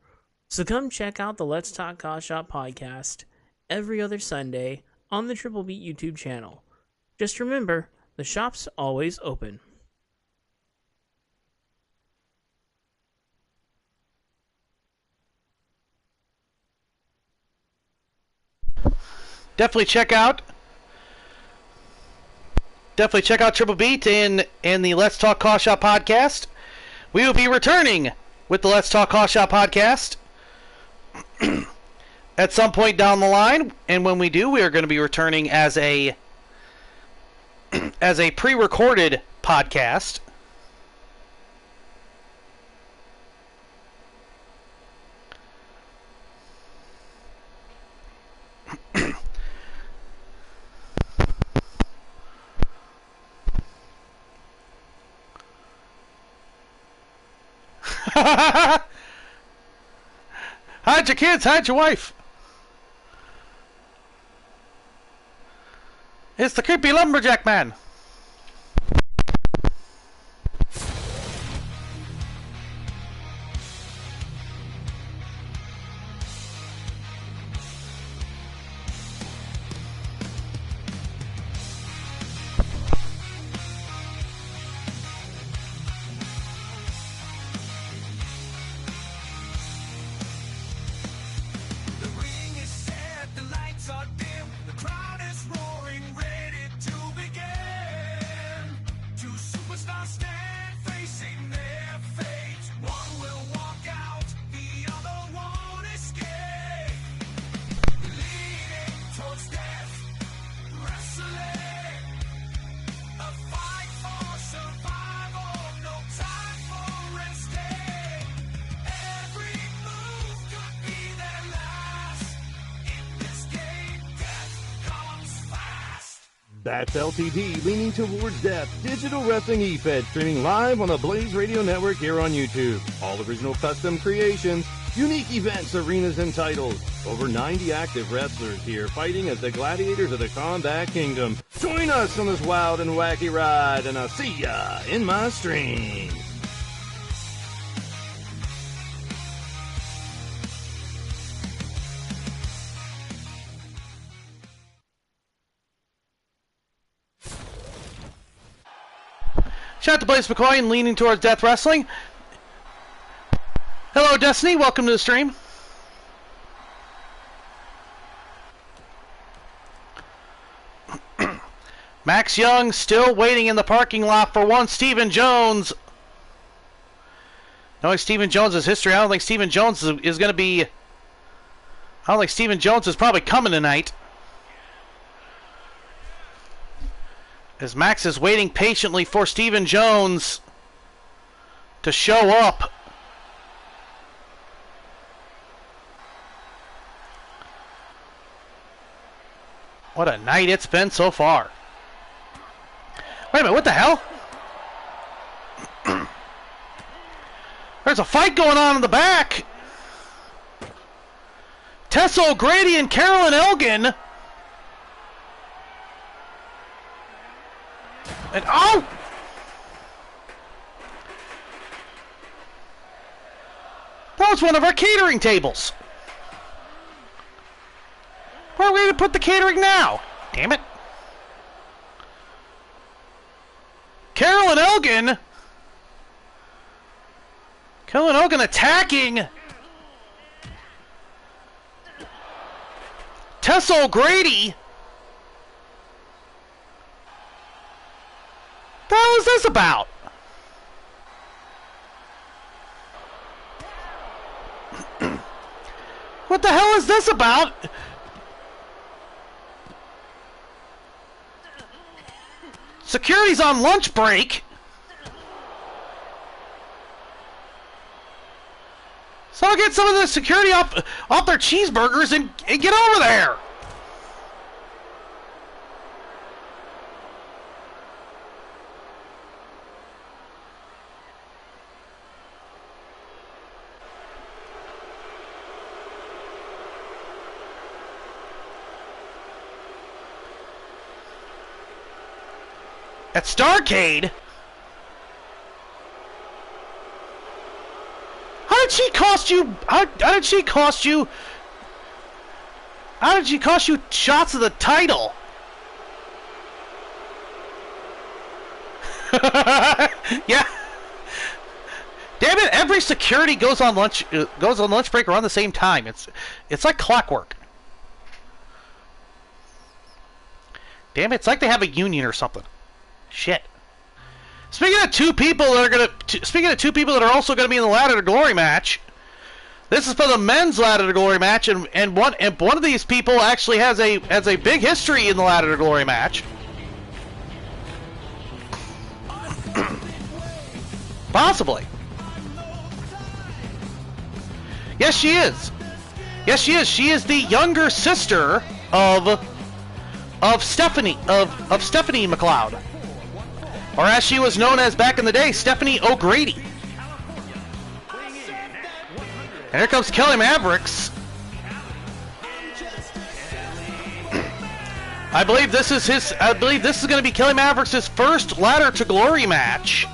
So come check out the Let's Talk Caw Shop podcast every other Sunday on the Triple Beat YouTube channel. Just remember, the shop's always open. definitely check out Triple Beat and the Let's Talk Caw Shop podcast. We will be returning with the Let's Talk Caw Shop podcast at some point down the line, and when we do, we are going to be returning as a pre-recorded podcast. Hide your kids, hide your wife. It's the creepy lumberjack man. That's LTD, leaning towards death. Digital Wrestling eFed, streaming live on the Blaze Radio Network here on YouTube. All original custom creations, unique events, arenas, and titles. Over 90 active wrestlers here fighting as the gladiators of the Combat Kingdom. Join us on this wild and wacky ride, and I'll see ya in my stream. Shout out to Blaze McCoy and Leaning Towards Death Wrestling. Hello, Destiny. Welcome to the stream. Max Young still waiting in the parking lot for one Stephen Jones. Knowing Stephen Jones' history, I don't think Stephen Jones is going to be... I don't think Stephen Jones is probably coming tonight. As Max is waiting patiently for Stephen Jones to show up. What a night it's been so far. Wait a minute, what the hell? There's a fight going on in the back. Tessa O'Grady and Carolyn Elgin. And oh! That was one of our catering tables. Where are we going to put the catering now? Damn it. Carolyn Elgin. Carolyn Elgin attacking Tessa O'Grady. What the hell is this about? What the hell is this about? Security's on lunch break. So get some of the security off their cheeseburgers and get over there. At Starrcade? How did she cost you? How did she cost you? How did she cost you shots of the title? Yeah. Damn it! Every security goes on lunch break around the same time. It's like clockwork. Damn it, it's like they have a union or something. Shit. Speaking of two people that are also gonna be in the Ladder to Glory match. This is for the men's Ladder to Glory match, and one of these people actually has a big history in the Ladder to Glory match. Possibly. Yes, she is. Yes, she is. She is the younger sister of Stephanie Stephanie McLeod, or as she was known as back in the day, Stephanie O'Grady. And here comes Kelly Mavericks. I believe this is going to be Kelly Mavericks' first Ladder to Glory match.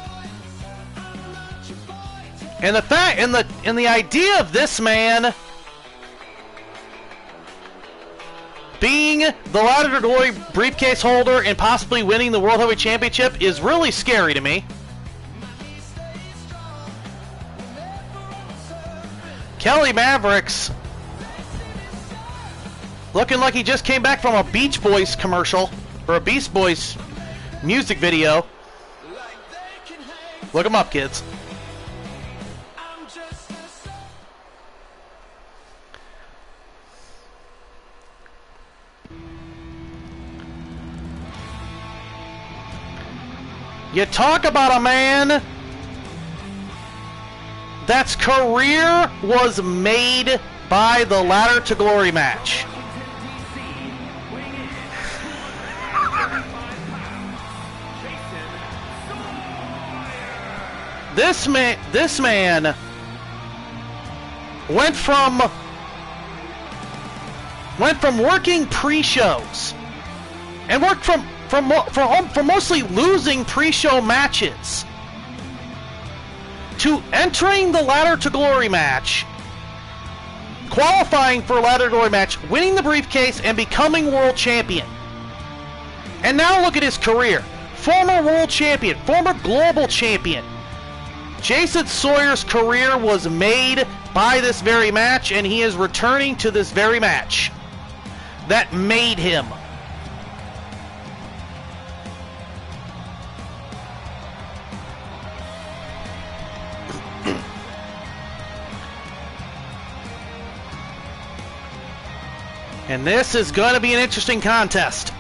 And the idea of this man being the Ladder to Glory briefcase holder and possibly winning the World Heavyweight Championship is really scary to me. Kelly Mavericks looking like he just came back from a Beach Boys commercial, or a Beach Boys music video. Look him up, kids. You talk about a man that's career was made by the Ladder to Glory match. This man went from working pre-shows and worked from mostly losing pre-show matches to entering the Ladder to Glory match, qualifying for a Ladder to Glory match, winning the briefcase, and becoming world champion. And now look at his career. Former world champion, former global champion. Jason Sawyer's career was made by this very match, and he is returning to this very match that made him. And this is going to be an interesting contest.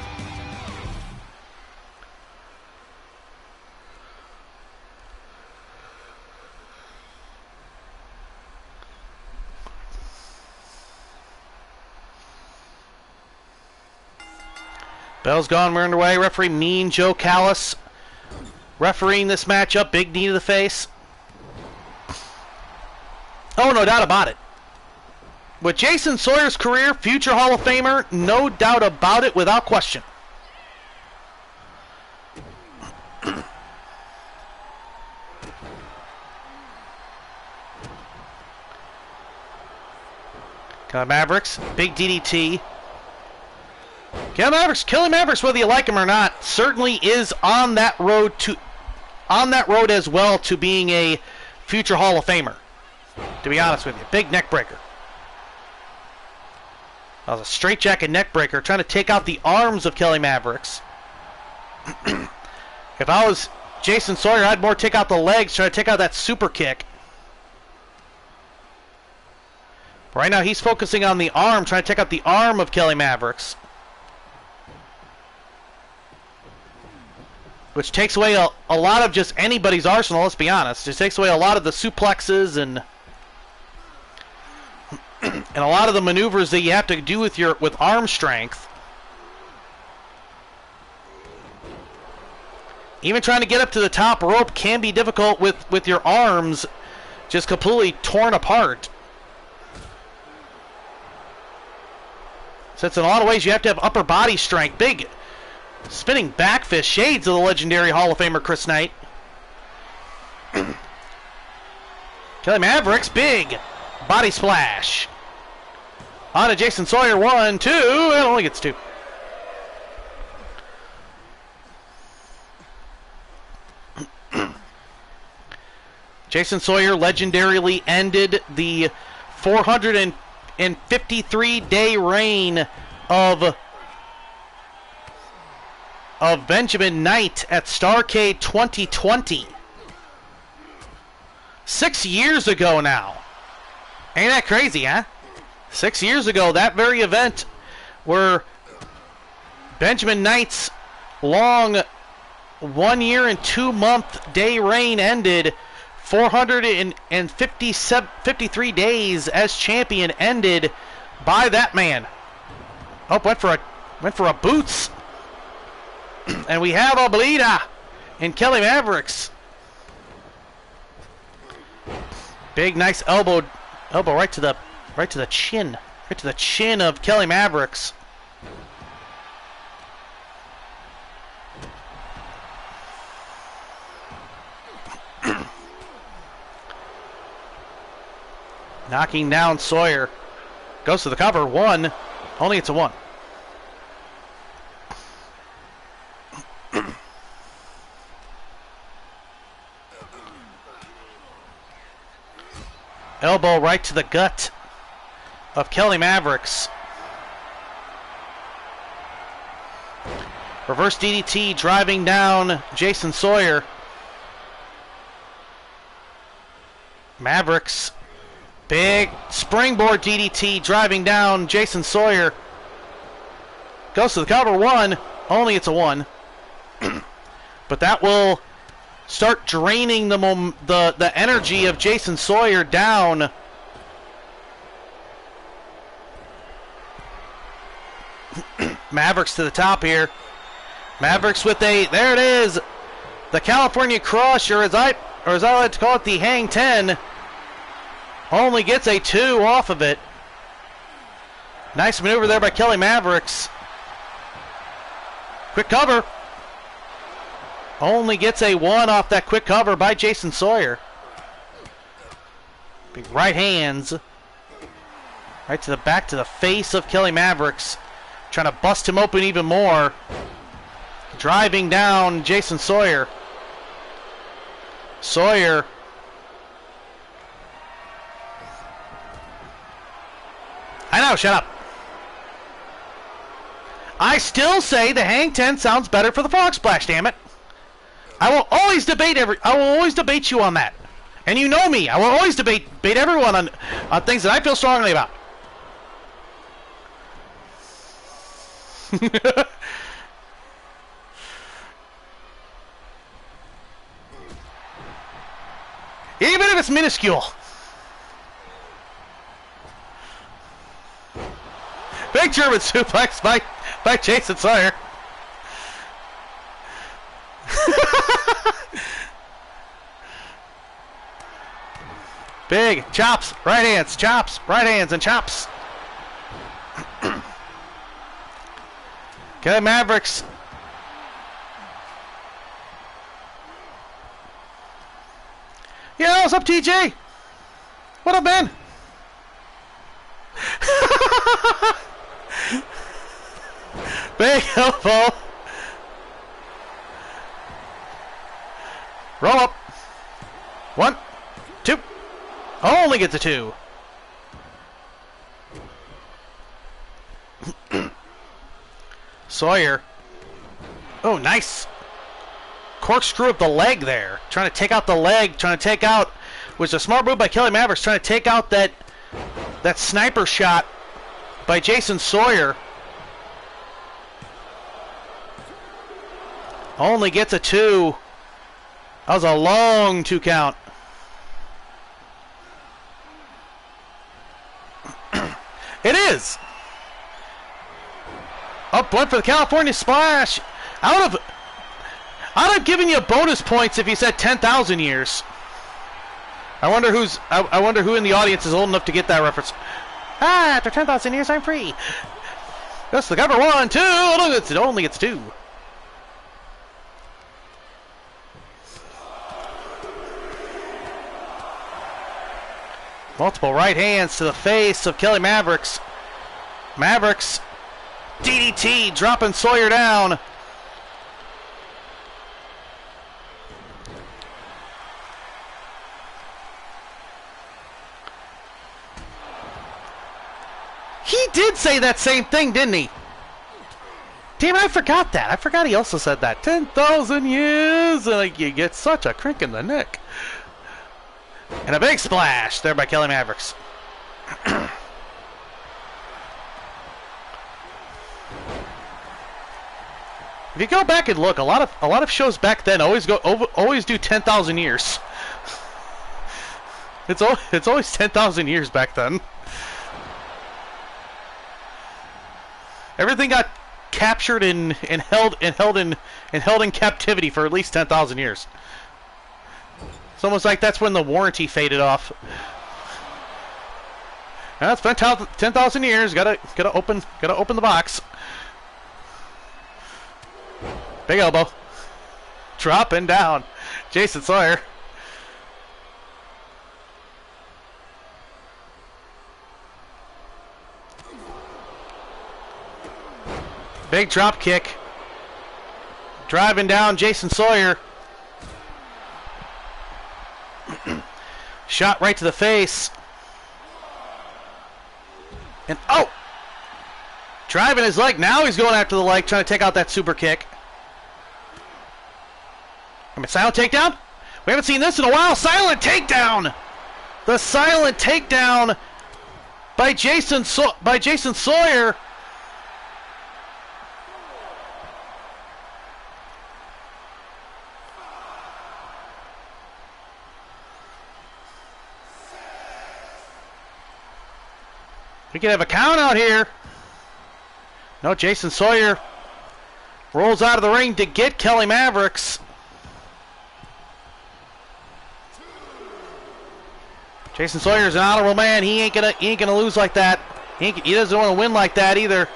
Bell's gone, we're underway. Referee Mean Joe Callis refereeing this matchup. Big knee to the face. Oh, no doubt about it. With Jason Sawyer's career, future Hall of Famer, no doubt about it, without question. Kelly Mavericks, big DDT. Kelly Mavericks, whether you like him or not, certainly is on that road as well to being a future Hall of Famer. To be honest with you, big neck breaker. That was a straightjacket neck breaker, trying to take out the arms of Kelly Mavericks. If I was Jason Sawyer, I'd more take out the legs, try to take out that super kick. Right now, he's focusing on the arm, trying to take out the arm of Kelly Mavericks. Which takes away a lot of just anybody's arsenal, let's be honest. It takes away a lot of the suplexes and a lot of the maneuvers that you have to do with arm strength. Even trying to get up to the top rope can be difficult with your arms just completely torn apart. Since in a lot of ways you have to have upper body strength. Big spinning back fist, shades of the legendary Hall of Famer Chris Knight. Kelly Mavericks, big body splash. On to Jason Sawyer, 1, 2, it only gets 2. Jason Sawyer legendarily ended the 453-day reign of of Benjamin Knight at Starrcade 2020. 6 years ago now. Ain't that crazy, huh? 6 years ago, that very event where Benjamin Knight's long 1 year and 2 month day reign ended. 453 days as champion ended by that man. Oh, went for a boots. And we have Oblida in Kelly Mavericks. Big, nice elbow right to the chin of Kelly Mavericks. Knocking down Sawyer. Goes to the cover. One. Only it's a one. Elbow right to the gut of Kelly Mavericks. Reverse DDT driving down Jason Sawyer. Mavericks. Big springboard DDT driving down Jason Sawyer. Goes to the cover. One. Only it's a one. But that will start draining the energy of Jason Sawyer down. Mavericks to the top here. Mavericks with there it is. The California Crush, or as I like to call it, the Hang 10. Only gets a 2 off of it. Nice maneuver there by Kelly Mavericks. Quick cover. Only gets a 1 off that quick cover by Jason Sawyer. Big right hands. Right to the back, to the face of Kelly Mavericks. Trying to bust him open even more. Driving down Jason Sawyer. Sawyer. I know, shut up. I still say the Hang 10 sounds better for the Frog Splash, damn it. I will always debate you on that. And you know me. I will always debate everyone on things that I feel strongly about. Even if it's minuscule. Big German suplex by Jason Sawyer. Big chops, right hands, and chops. Kelly Mavericks. Yeah, what's up, TJ? What up, man? Big elbow. Roll up. 1, 2. Only gets a 2. Sawyer. Oh, nice. Corkscrew of the leg there. Trying to take out the leg. Was a smart move by Kelly Mavericks. Trying to take out that sniper shot by Jason Sawyer. Only gets a 2. That was a long 2 count. It is. Up one for the California Splash. I'd have given you bonus points if you said 10,000 years. I wonder who in the audience is old enough to get that reference. After 10,000 years, I'm free. That's the cover. 1, 2. It only gets 2. Multiple right hands to the face of Kelly Mavericks. Mavericks. DDT dropping Sawyer down. He did say that same thing, didn't he? Damn, I forgot that. I forgot he also said that. 10,000 years, and like, you get such a crink in the neck. And a big splash there by Kelly Mavericks. If you go back and look, a lot of shows back then always do 10,000 years. It's always 10,000 years back then. Everything got captured and held in captivity for at least 10,000 years. It's almost like that's when the warranty faded off. Now it's been 10,000 years. Gotta open the box. Big elbow. Dropping down. Jason Sawyer. Big drop kick. Driving down Jason Sawyer. Shot right to the face. And oh! Driving his leg. Now he's going after the leg, trying to take out that super kick. Silent takedown? We haven't seen this in a while. Silent takedown! The silent takedown by Jason Sawyer. We can have a count out here. No, Jason Sawyer rolls out of the ring to get Kelly Mavericks. Jason Sawyer's an honorable man. He ain't gonna lose like that. He doesn't want to win like that either.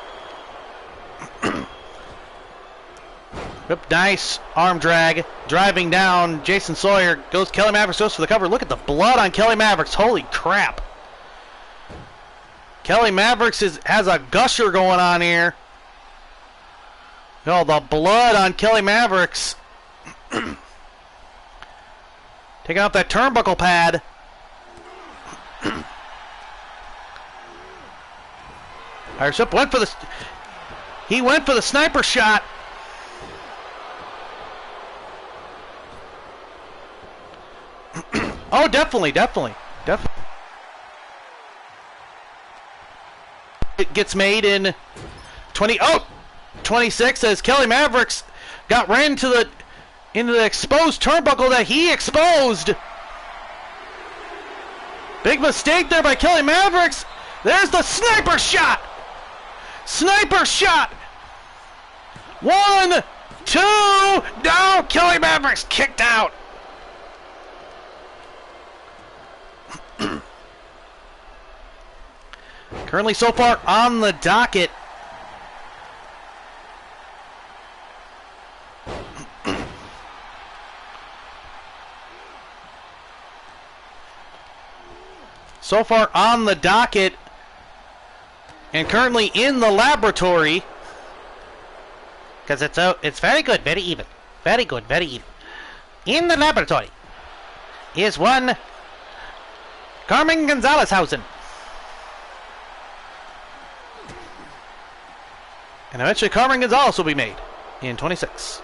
Yep, nice arm drag, driving down. Jason Sawyer goes. Kelly Mavericks goes for the cover. Look at the blood on Kelly Mavericks. Holy crap! Kelly Mavericks has a gusher going on here. Oh, the blood on Kelly Mavericks. Taking off that turnbuckle pad. Irish Whip went for the sniper shot. Oh, definitely. It gets made in 26 as Kelly Mavericks ran into the exposed turnbuckle that he exposed. Big mistake there by Kelly Mavericks. There's the sniper shot. Sniper shot. 1, 2. No, Kelly Mavericks kicked out. Currently so far on the docket. So far on the docket and currently in the laboratory, because it's very good, very even. Very good, very even. In the laboratory is one Carmen Gonzalez-Hausen. And eventually Carmen Gonzalez will be made in 26.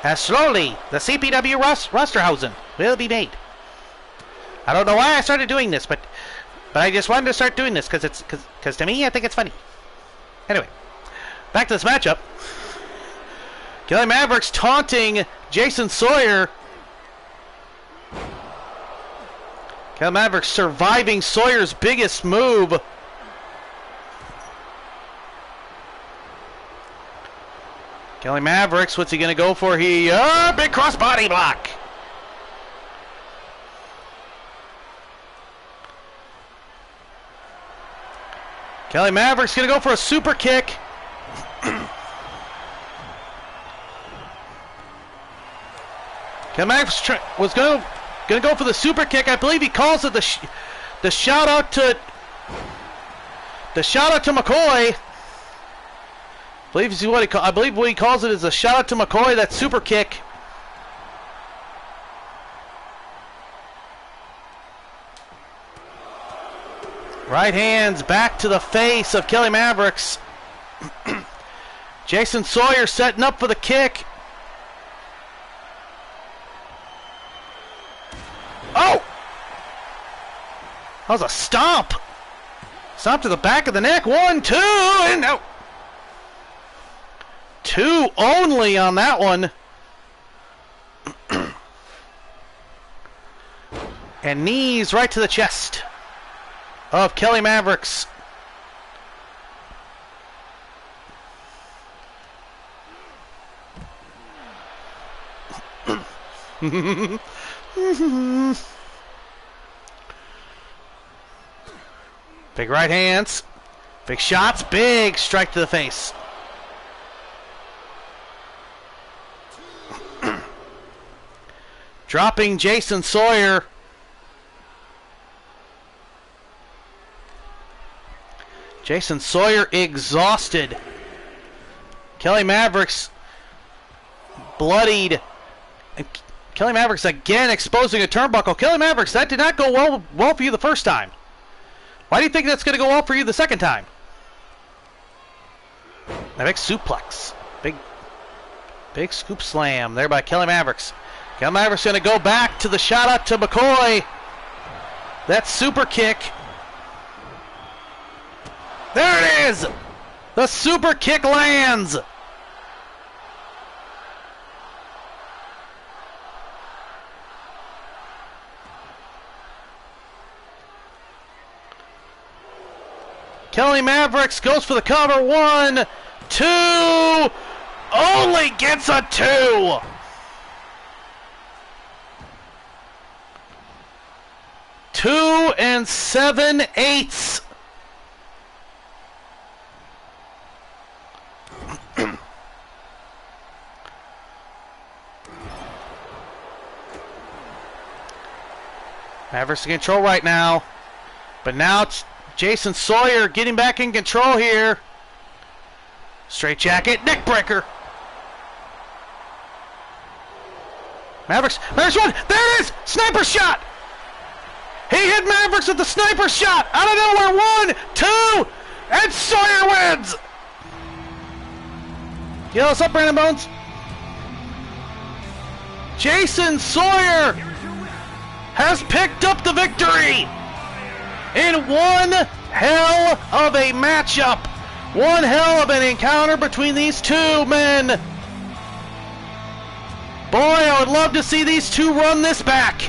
As slowly, the CPW Rosterhausen will be made. I don't know why I started doing this, but I just wanted to start doing this because to me I think it's funny. Anyway, back to this matchup. Kelly Mavericks taunting Jason Sawyer. Kelly Mavericks surviving Sawyer's biggest move. Kelly Mavericks, what's he going to go for? Big crossbody block. Kelly Mavericks going to go for a super kick. Kelly Mavericks was going to go for the super kick. I believe he calls it the shout out to McCoy. I believe what he calls it is a shout out to McCoy. That super kick. Right hands back to the face of Kelly Mavericks. Jason Sawyer setting up for the kick. Oh! That was a stomp. Stomp to the back of the neck. 1, 2, and out. 2 only on that one. And knees right to the chest of Kelly Mavericks. Big right hands. Big shots. Big strike to the face. Dropping Jason Sawyer. Jason Sawyer exhausted. Kelly Mavericks bloodied. And Kelly Mavericks again exposing a turnbuckle. Kelly Mavericks, that did not go well for you the first time. Why do you think that's going to go well for you the second time? A big suplex. Big scoop slam there by Kelly Mavericks. Kelly Mavericks going to go back to the shout out to McCoy. That super kick. There it is! The super kick lands! Kelly Mavericks goes for the cover. 1, 2, only gets a 2! Two and 7/8. Mavericks in control right now. But now it's Jason Sawyer getting back in control here. Straight jacket, neck breaker. Mavericks one. There it is! Sniper shot! He hit Mavericks with the sniper shot! Out of nowhere, 1, 2, and Sawyer wins! Yo, what's up, Brandon Bones? Jason Sawyer has picked up the victory in one hell of a matchup. One hell of an encounter between these two men. Boy, I would love to see these two run this back.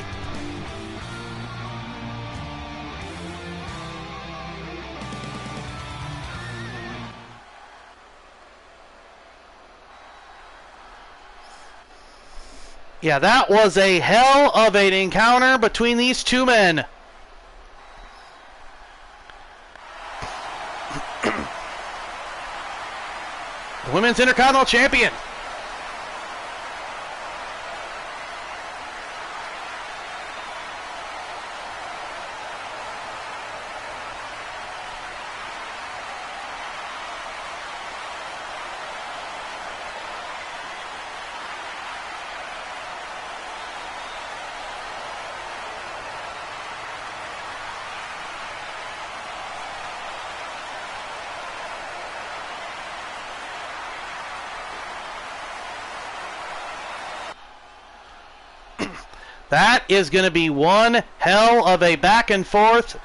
Yeah, that was a hell of an encounter between these two men. The Women's Intercontinental Champion. That is going to be one hell of a back and forth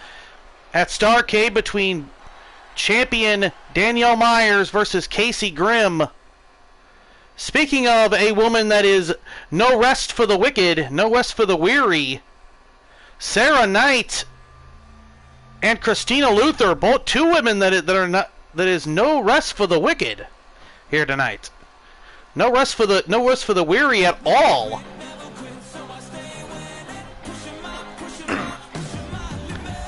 at Starrcade between champion Danielle Myers versus Casey Grimm. Speaking of a woman that is no rest for the wicked, no rest for the weary, Sarah Knight and Christina Luther, both two women that is no rest for the wicked here tonight. No rest for the weary at all.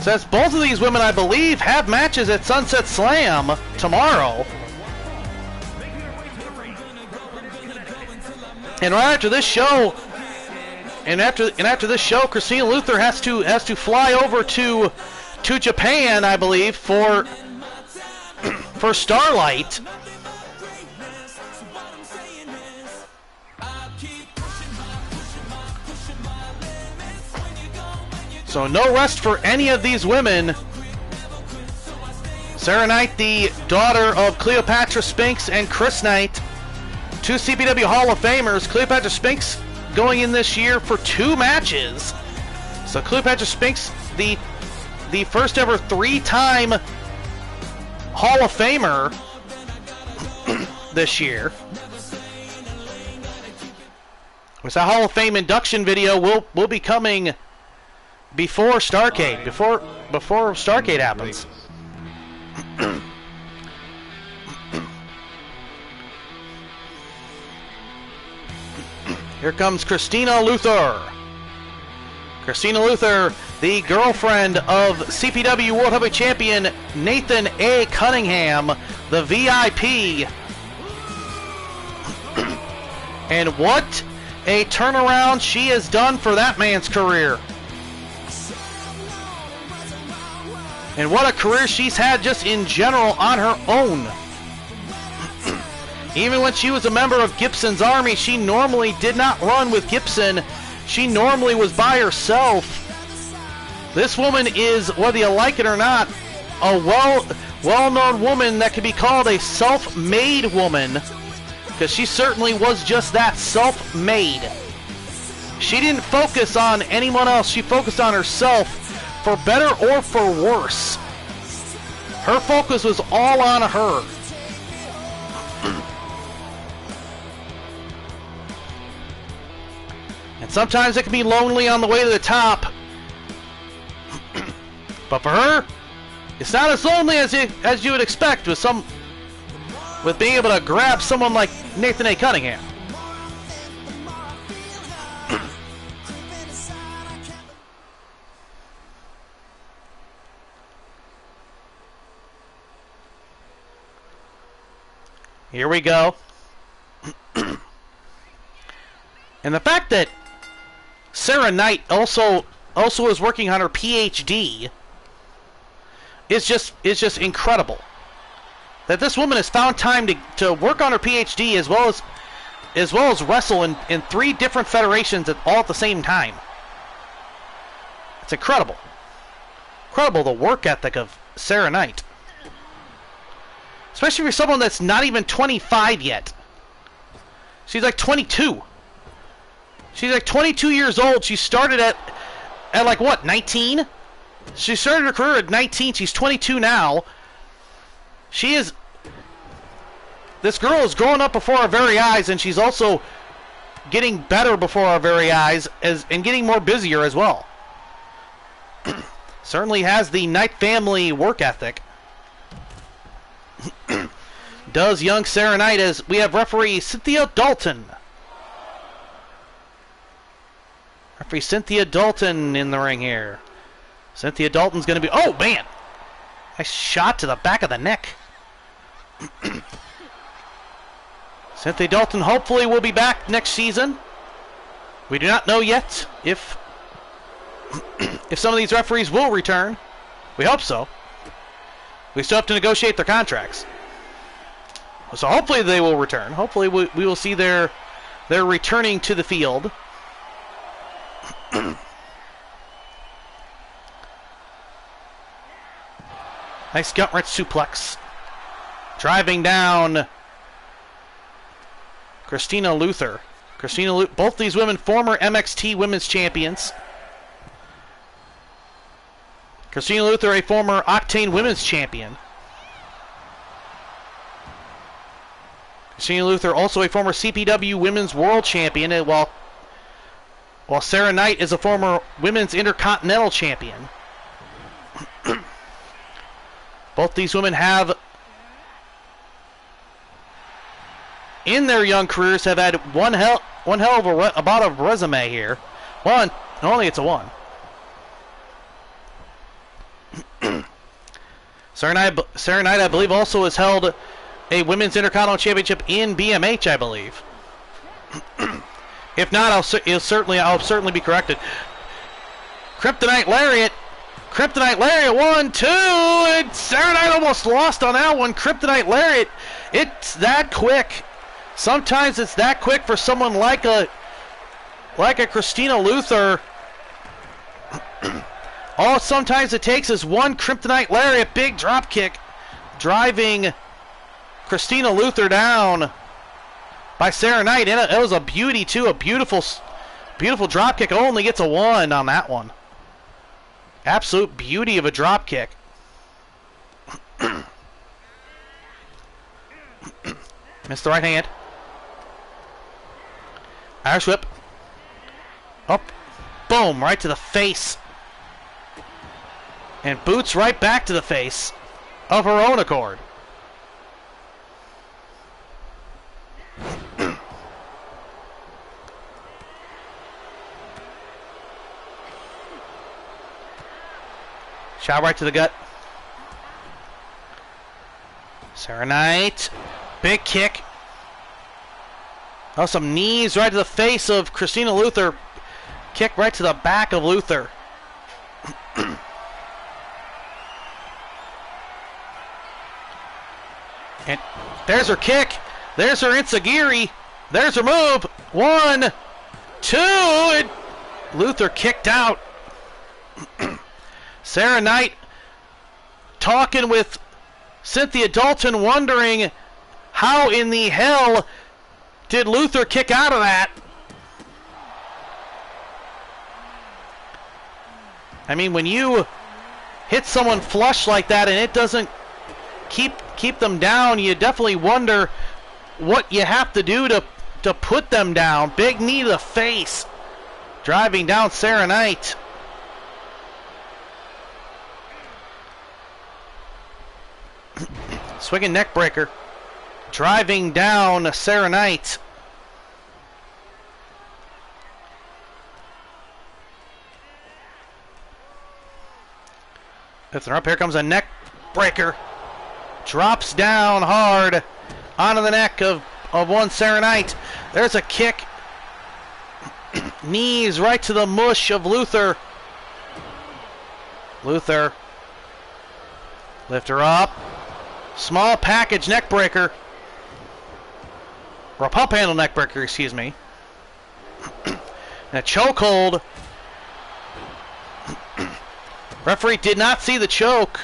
Says both of these women, I believe, have matches at Sunset Slam tomorrow. And right after this show, after this show, Christina Luther has to fly over to Japan, I believe, for Starlight. So no rest for any of these women Sarah Knight, the daughter of Cleopatra Spinks and Chris Knight, two CPW Hall of Famers. Cleopatra Spinks going in this year for 2 matches. So Cleopatra Spinks, the first ever 3-time Hall of Famer this year. Which that Hall of Fame induction video will be coming before Starrcade, before Starrcade happens. Here comes Christina Luther. Christina Luther, the girlfriend of CPW World Heavyweight Champion Nathan A. Cunningham, the VIP. And what a turnaround she has done for that man's career. And what a career she's had just in general on her own. Even when she was a member of Gibson's army, she normally did not run with Gibson. She normally was by herself. This woman is, whether you like it or not, a well-known woman that can be called a self-made woman, because she certainly was just that, self-made. She didn't focus on anyone else. She focused on herself, for better or for worse. Her focus was all on her. And sometimes it can be lonely on the way to the top. But for her, it's not as lonely as you would expect with being able to grab someone like Nathan A. Cunningham. Here we go. And the fact that Sarah Knight also is working on her PhD is just incredible. That this woman has found time to work on her PhD as well as wrestle in 3 different federations all at the same time. It's incredible. Incredible, the work ethic of Sarah Knight. Especially for someone that's not even 25 yet. She's like 22. She's like 22 years old. She started at like what, 19? She started her career at 19. She's 22 now. This girl is growing up before our very eyes, and she's also getting better before our very eyes and getting more busier as well. Certainly has the Knight family work ethic. Does young Sarah Knight, as we have referee Cynthia Dalton. Referee Cynthia Dalton in the ring here. Cynthia Dalton's going to be... Oh, man! Nice shot to the back of the neck. Cynthia Dalton hopefully will be back next season. We do not know yet if some of these referees will return. We hope so. We still have to negotiate their contracts. So hopefully they will return. Hopefully we will see their returning to the field. Nice gut wrench suplex. Driving down Christina Luther. Both these women former MXT women's champions. Christina Luther, a former Octane women's champion. Christina Luther, also a former CPW women's world champion, while Sarah Knight is a former women's intercontinental champion. Both these women have, in their young careers, have had one hell of a resume here. One, only it's a 1. Sarah Knight, I believe, also has held a women's intercontinental championship in BMH, I believe. If not, I'll certainly be corrected. Kryptonite Lariat. Kryptonite Lariat, 1, 2, and Sarah Knight almost lost on that one. Kryptonite Lariat, it's that quick. Sometimes it's that quick for someone like a Christina Luther. All sometimes it takes is one Kryptonite Lariat, big drop kick, driving Christina Luther down by Sarah Knight. And it was a beauty, too. A beautiful drop kick. Only gets a 1 on that one. Absolute beauty of a drop kick. Missed the right hand. Irish whip. Up. Boom. Right to the face. And boots right back to the face of her own accord. Shot right to the gut. Sarah Knight. Big kick. Oh, some knees right to the face of Christina Luther. Kick right to the back of Luther. And there's her kick. There's her Enziguri. There's her move. 1, 2. And Luther kicked out. Sarah Knight talking with Cynthia Dalton, wondering how in the hell did Luther kick out of that? I mean, when you hit someone flush like that and it doesn't keep them down, you definitely wonder what you have to do to put them down. Big knee to the face, driving down Sarah Knight. Swinging neck breaker, driving down Sarah Knight. Lifting her up, here comes a neck breaker. Drops down hard onto the neck of one Sarah Knight. There's a kick. Knees right to the mush of Luther. Luther. Lift her up. Small package neck breaker. Or a pump handle neck breaker, excuse me. And a chokehold. Referee did not see the choke.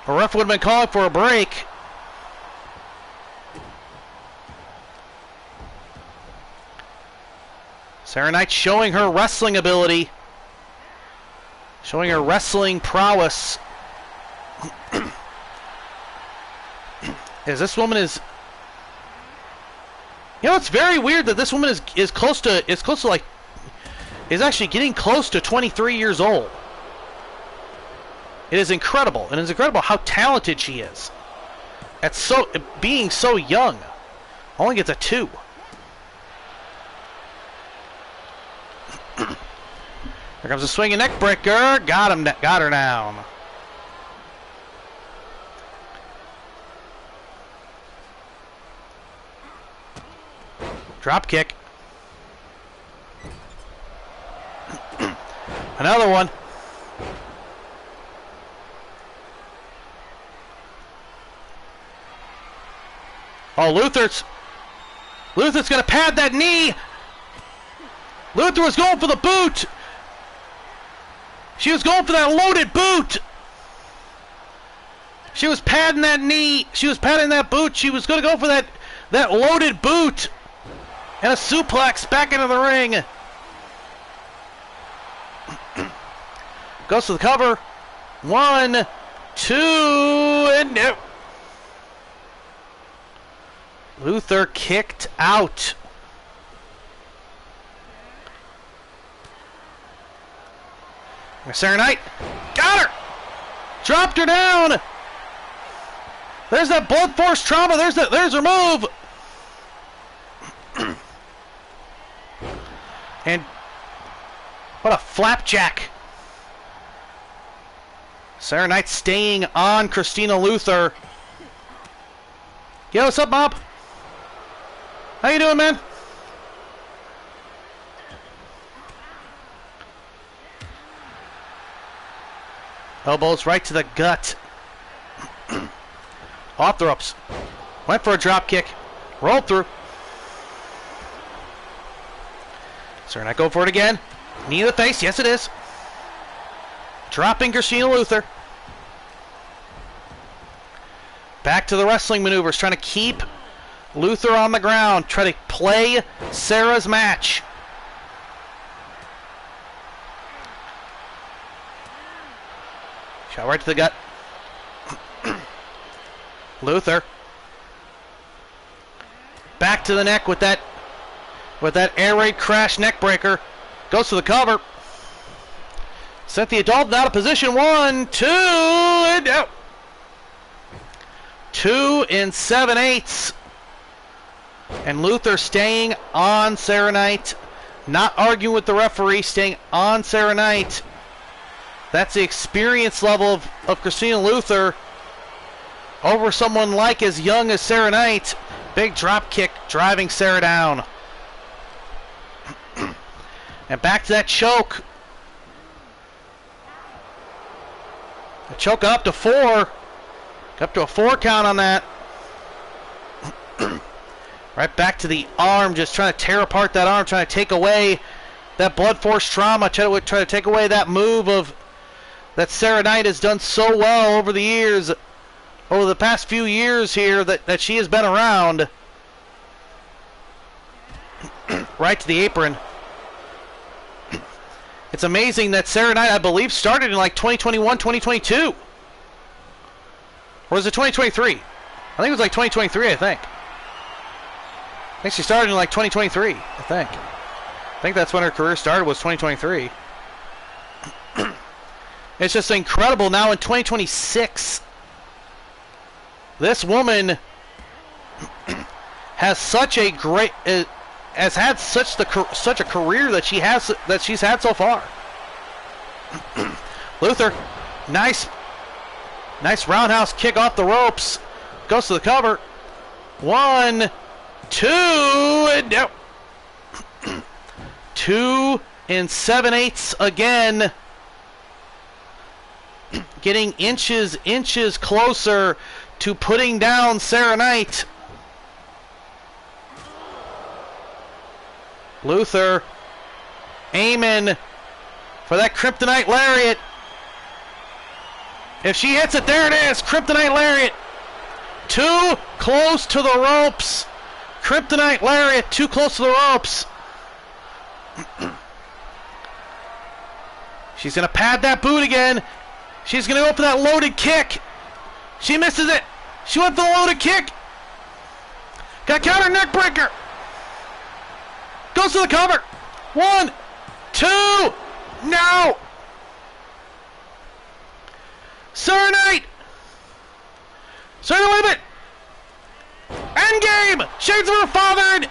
A ref would have been calling for a break. Sarah Knight showing her wrestling ability. Showing her wrestling prowess. As this woman is, you know, it's very weird that this woman is close to like, is actually getting close to 23 years old. It is incredible, and it's incredible how talented she is. At being so young, only gets a 2. Here comes a swinging neck breaker. Got her down. Drop kick. Another one. Oh, Luther's going to pad that knee. Luther was going for the boot. She was going for that loaded boot. She was padding that knee. She was padding that boot. She was going to go for that loaded boot. And a suplex back into the ring. Goes to the cover. 1, 2, and no. Luther kicked out. Sarah Knight got her. Dropped her down. There's that blood force trauma. There's her move. And what a flapjack. Sarah Knight staying on Christina Luther. Yo, what's up, Bob? How you doing, man? Elbows right to the gut. Off the ropes. Went for a drop kick. Rolled through. Sarah Knight go for it again. Knee to the face. Yes, it is. Dropping Christina Luther. Back to the wrestling maneuvers, trying to keep Luther on the ground, try to play Sarah's match. Shot right to the gut. Luther. Back to the neck with that air raid crash neck breaker. Goes to the cover. Cynthia Dalton out of position. 1, 2, and out. 2 7/8. And Luther staying on Sarah Knight. Not arguing with the referee, staying on Sarah Knight. That's the experience level of Christina Luther over someone like as young as Sarah Knight. Big drop kick driving Sarah down. And back to that choke. A choke up to 4. Up to a 4 count on that. Right back to the arm, just trying to tear apart that arm, trying to take away that blood force trauma, trying to take away that move of that Sarah Knight has done so well over the years, over the past few years here that she has been around. Right to the apron. It's amazing that Sarah Knight, I believe, started in like 2021, 2022. Or was it 2023? I think it was like 2023, I think she started in like 2023, I think that's when her career started, was 2023. It's just incredible now in 2026. This woman has such a great, has had such a career that she's had so far. Luther, nice roundhouse kick off the ropes, goes to the cover. 1, 2, and no. 2 7/8 again. Getting inches closer to putting down Sarah Knight. Luther aiming for that Kryptonite Lariat. If she hits it, there it is. Kryptonite Lariat. Too close to the ropes. Kryptonite Lariat, too close to the ropes. She's going to pad that boot again. She's going to go for that loaded kick. She misses it. She went for the loaded kick. Got counter neck breaker. Goes to the cover. 1, 2. No. Sarah Knight. Sarah, wait a minute. Endgame. Shades of her father.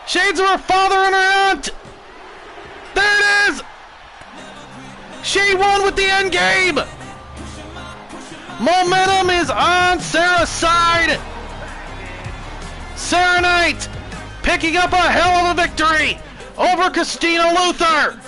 Shades of her father and her aunt. There it is. She won with the endgame. Momentum is on Sarah's side. Sarah Knight picking up a hell of a victory over Christina Luther.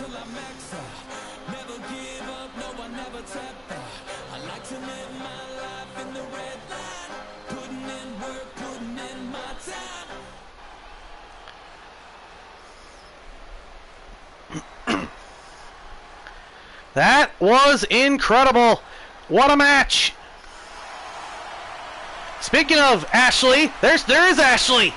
That was incredible. What a match. Speaking of Ashley, there is Ashley.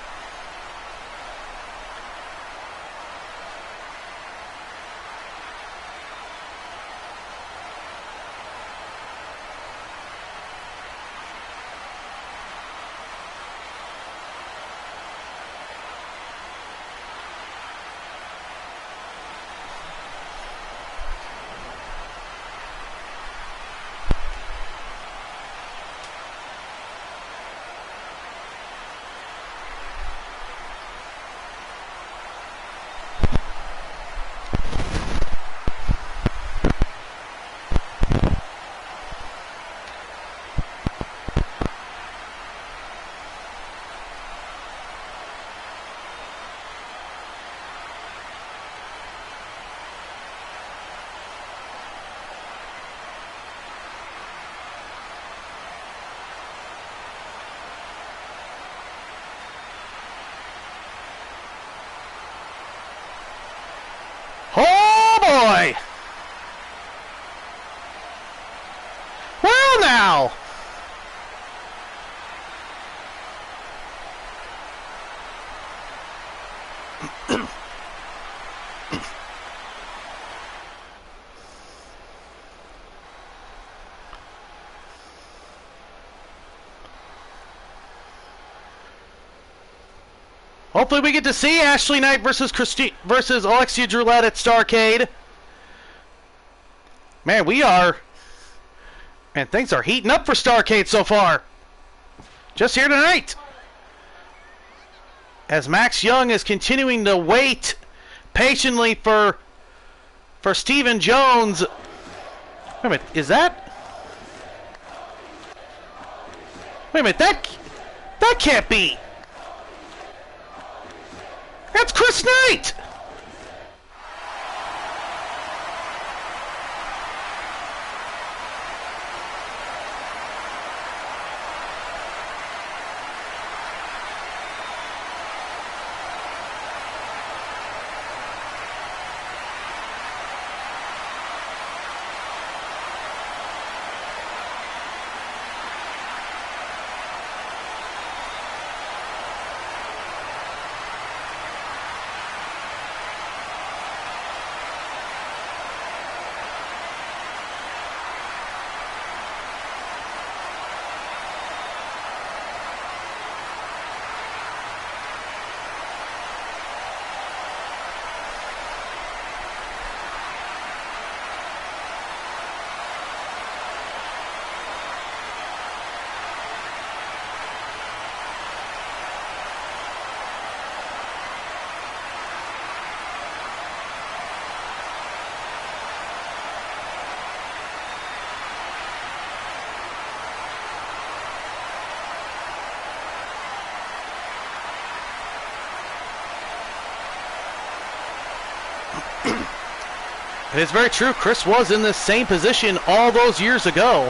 Hopefully we get to see Ashley Knight versus Alexia Droulet at Starrcade. Man, things are heating up for Starrcade so far. Just here tonight. As Max Young is continuing to wait patiently for Stephen Jones. Wait a minute, is that? Wait a minute, that can't be. That's Chris Knight! It is very true. Chris was in this same position all those years ago.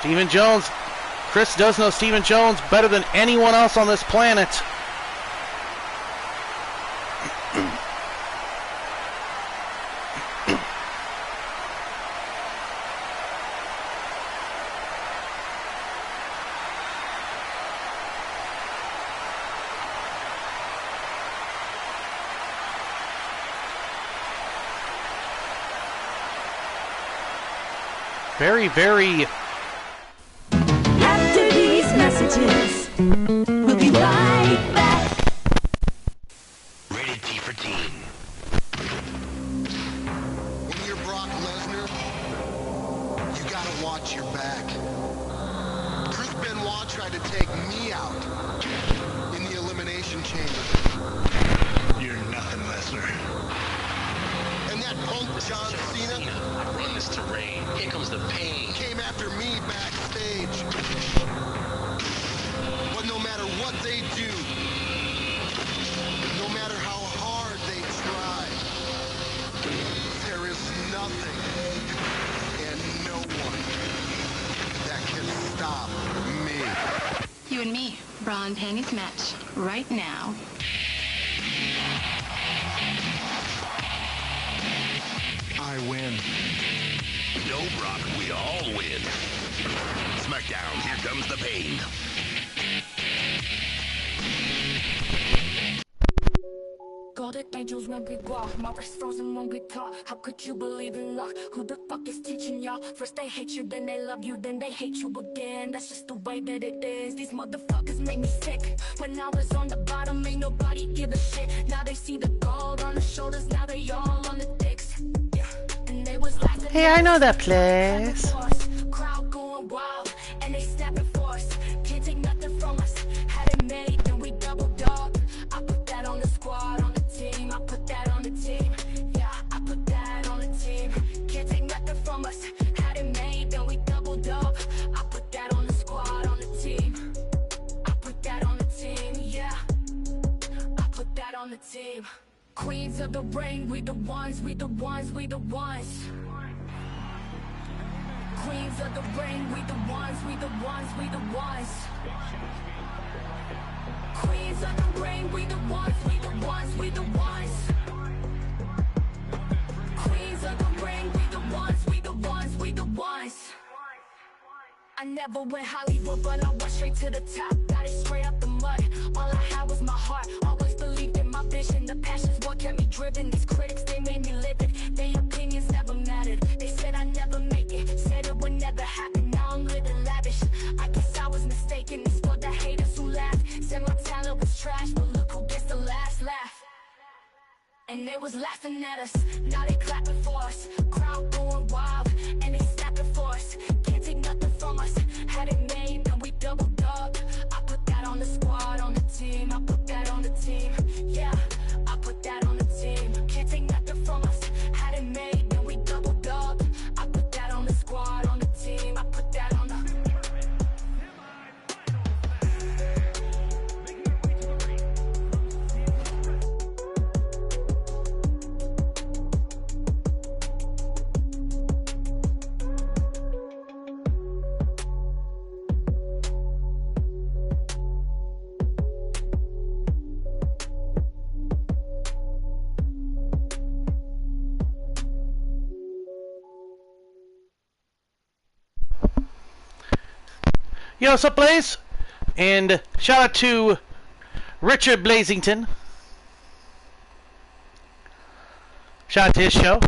Stephen Jones Chris does know Stephen Jones better than anyone else on this planet. Very, very... After these messages, we'll be right back. Rated T for teen. When you're Brock Lesnar, you gotta watch your back. Chris Benoit tried to take me out in the Elimination Chamber. You're nothing, Lesnar. And that punk John Cena I run this terrain. Here comes the pain. came after me backstage. But no matter what they do, no matter how hard they try, there is nothing and no one that can stop me. You and me, bra and panties match right now. I win. No, Brock, we all win. SmackDown, here comes the pain. Golden angels when we walk, my wrist frozen when we talk. How could you believe in luck? Who the fuck is teaching y'all? First they hate you, then they love you, then they hate you again. That's just the way that it is. These motherfuckers make me sick. When I was on the bottom, ain't nobody give a shit. Now they see the gold on the shoulders, now they all on the dicks. Yeah. And they was laughing. Hey, I know that place. Crowd going wild, and they snapping for us. Can't take nothing from us. Had it made, then we doubled up. I put that on the squad, on the team. I put that on the team. Yeah, I put that on the team. Can't take nothing from us. Had it made, then we doubled up. I put that on the squad, on the team. I put that on the team. Yeah, I put that on the team. Queens of the ring, we the ones, we the ones, we the ones. Queens of the ring, we the ones, we the ones, we the ones. Queens of the ring, we the ones, we the ones, we the ones. Queens of the ring, we the ones, we the ones, we the ones. I never went Hollywood, but I went straight to the top. Got it straight out the mud. All I had was my heart. Always believed in my vision. The passion's what kept me driven. These critics, they made me live it. Their opinions never mattered. They said I never make it. Said it would never happen. Now I'm living lavish. I guess I was mistaken. It's for the haters who laugh. Said my talent was trash, but look who gets the last laugh. And they was laughing at us. Now they clapping for us. Crowd going wild, and they snapping for us. Can't take nothing from us. Had it made, then we doubled up. I put that on the squad, on the team. I put that on the team. Yeah, I put that on the team. Can't take nothing from us. Had it made, then we doubled up. I put that on the squad, on the team. I put that on the... Yo, what's up, Blaze? And shout out to Richard Blazington. Shout out to his show.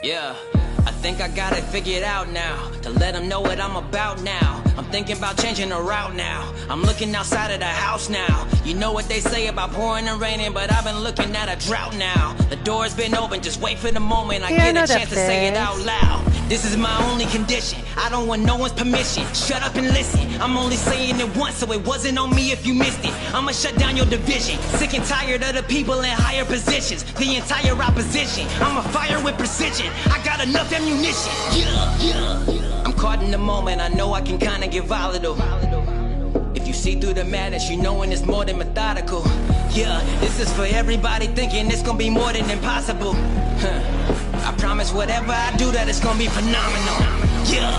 Yeah, I think I got it figured out now. To let them know what I'm about now. I'm thinking about changing the route now. I'm looking outside of the house now. You know what they say about pouring and raining, but I've been looking at a drought now. The door's been open, just wait for the moment I get a chance to say it out loud. This is my only condition. I don't want no one's permission. Shut up and listen. I'm only saying it once, so it wasn't on me if you missed it. I'ma shut down your division. Sick and tired of the people in higher positions. The entire opposition. I'm a fire with precision. I got enough ammunition. Yeah, yeah, yeah. I'm caught in the moment, I know I can kinda get volatile. If you see through the madness, you knowin' it's more than methodical. Yeah, this is for everybody thinking it's gonna be more than impossible. I promise whatever I do that it's gonna be phenomenal. Yeah.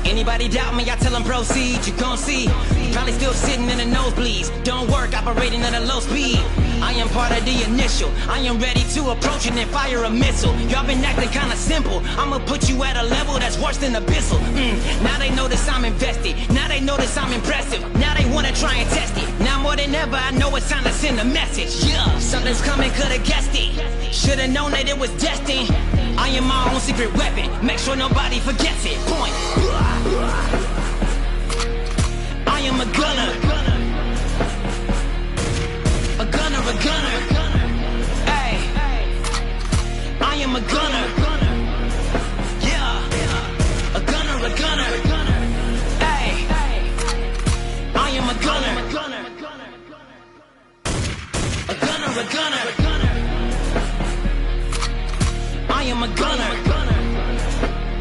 Anybody doubt me, I tell them proceed, you gon' see. Probably still sitting in the nosebleeds. Don't work, operating at a low speed. I am part of the initial. I am ready to approach and then fire a missile. Y'all been acting kinda simple. I'ma put you at a level that's worse than abyssal. Now they notice I'm invested. Now they notice I'm impressive. Now they wanna try and test it. Now more than ever, I know it's time to send a message. Yeah, something's coming, could've guessed it. Should've known that it was destined. I am my own secret weapon. Make sure nobody forgets it. Point. I am a gunner. A gunner, a gunner. Hey. I am a gunner. Yeah. A gunner, a gunner. Hey. I am a gunner. A gunner, a gunner. I am a gunner.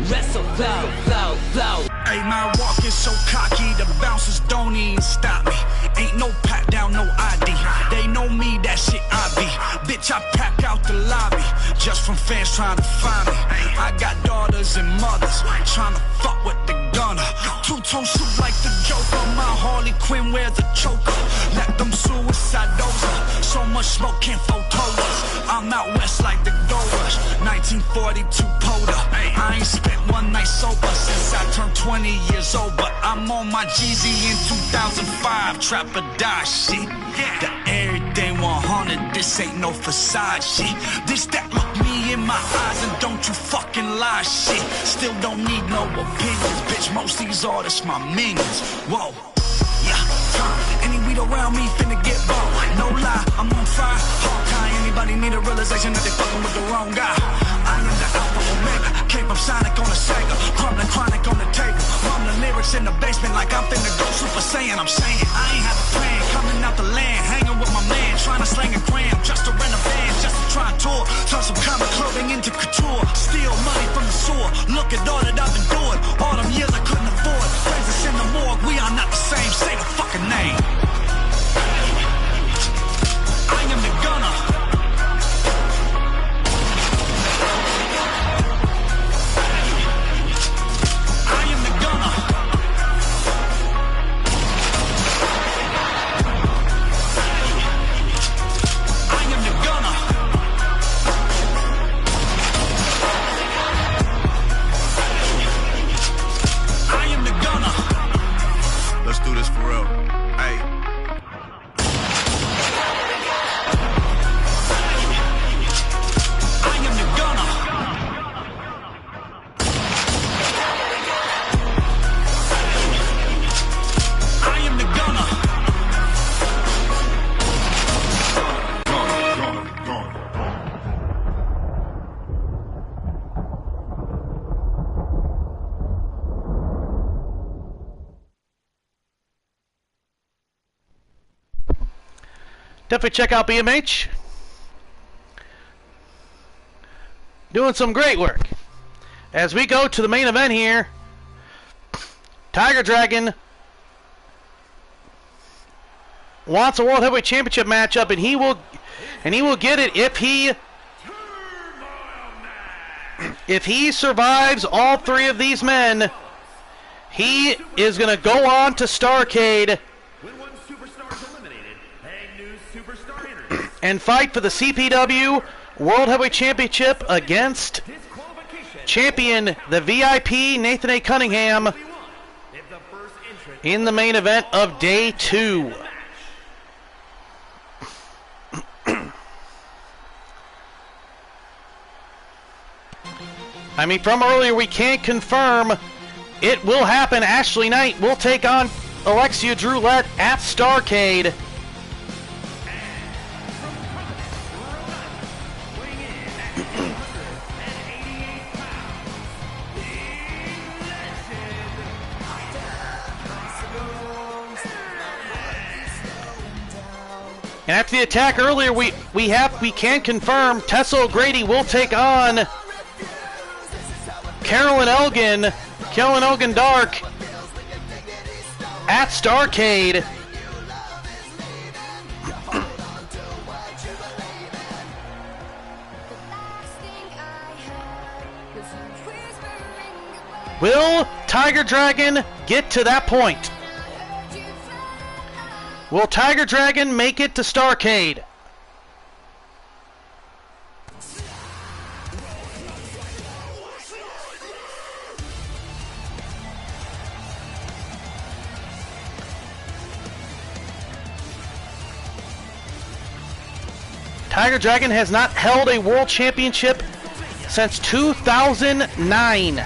Wrestle, flow, flow, flow. Hey, my walk is so cocky, the bouncers don't even stop me. Ain't no pat down, no ID. They know me, that shit I be. Bitch, I pack out the lobby just from fans trying to find me. I got daughters and mothers trying to fuck with the gunner. Two-tone suit like the Joker. My Harley Quinn wears a choker. Let them suicide dozer. So much smoke can't photo us. I'm out west like the Gold Rush. 1942 Poda. I ain't spent one night sober since I turned 20 years old, but I'm on my Jeezy in 2005. Trap or die shit. The everyday 100. This ain't no facade shit. This that look me in my eyes and don't you fucking lie shit. Still don't need no opinions, bitch. Most these artists my minions. Whoa. Yeah, any weed around me finna get bought. No lie, I'm on fire. Hawkeye, anybody need a realization that they fucking with the wrong guy. I am the Alpha Omega, came up Sonic on the Sega, crumbling chronic on the table. Mumbling lyrics in the basement like I'm finna go Super Saiyan. I'm saying I ain't have a plan, coming out the land, hanging with my man, trying to slang a gram just to rent a van, just to try and tour. Turn some common clothing into couture, steal money from the sewer. Look at all that I've endured, all them years I couldn't afford. Praise us in the morgue, we are not the same. Say the fucking name. I am the gunner. I am the gunner. I am the gunner. I am the gunner. Let's do this for real. Hey. I am the gunner. I am the gunner. Definitely check out BMH. Doing some great work. As we go to the main event here, Tiger Dragon wants a World Heavyweight Championship matchup, and he will get it if he survives all three of these men. He is going to go on to Starrcade and fight for the CPW World Heavyweight Championship against champion, the VIP, Nathan A. Cunningham, in the main event of Day 2. I mean, from earlier, we can't confirm it will happen. Ashley Knight will take on Alexia Droulette at Starrcade. And after the attack earlier, we can confirm Tessa O'Grady will take on Carolyn Elgin. Killing Ogun Dark at Starrcade. Will Tiger Dragon get to that point? Will Tiger Dragon make it to Starrcade? Tiger Dragon has not held a world championship since 2009.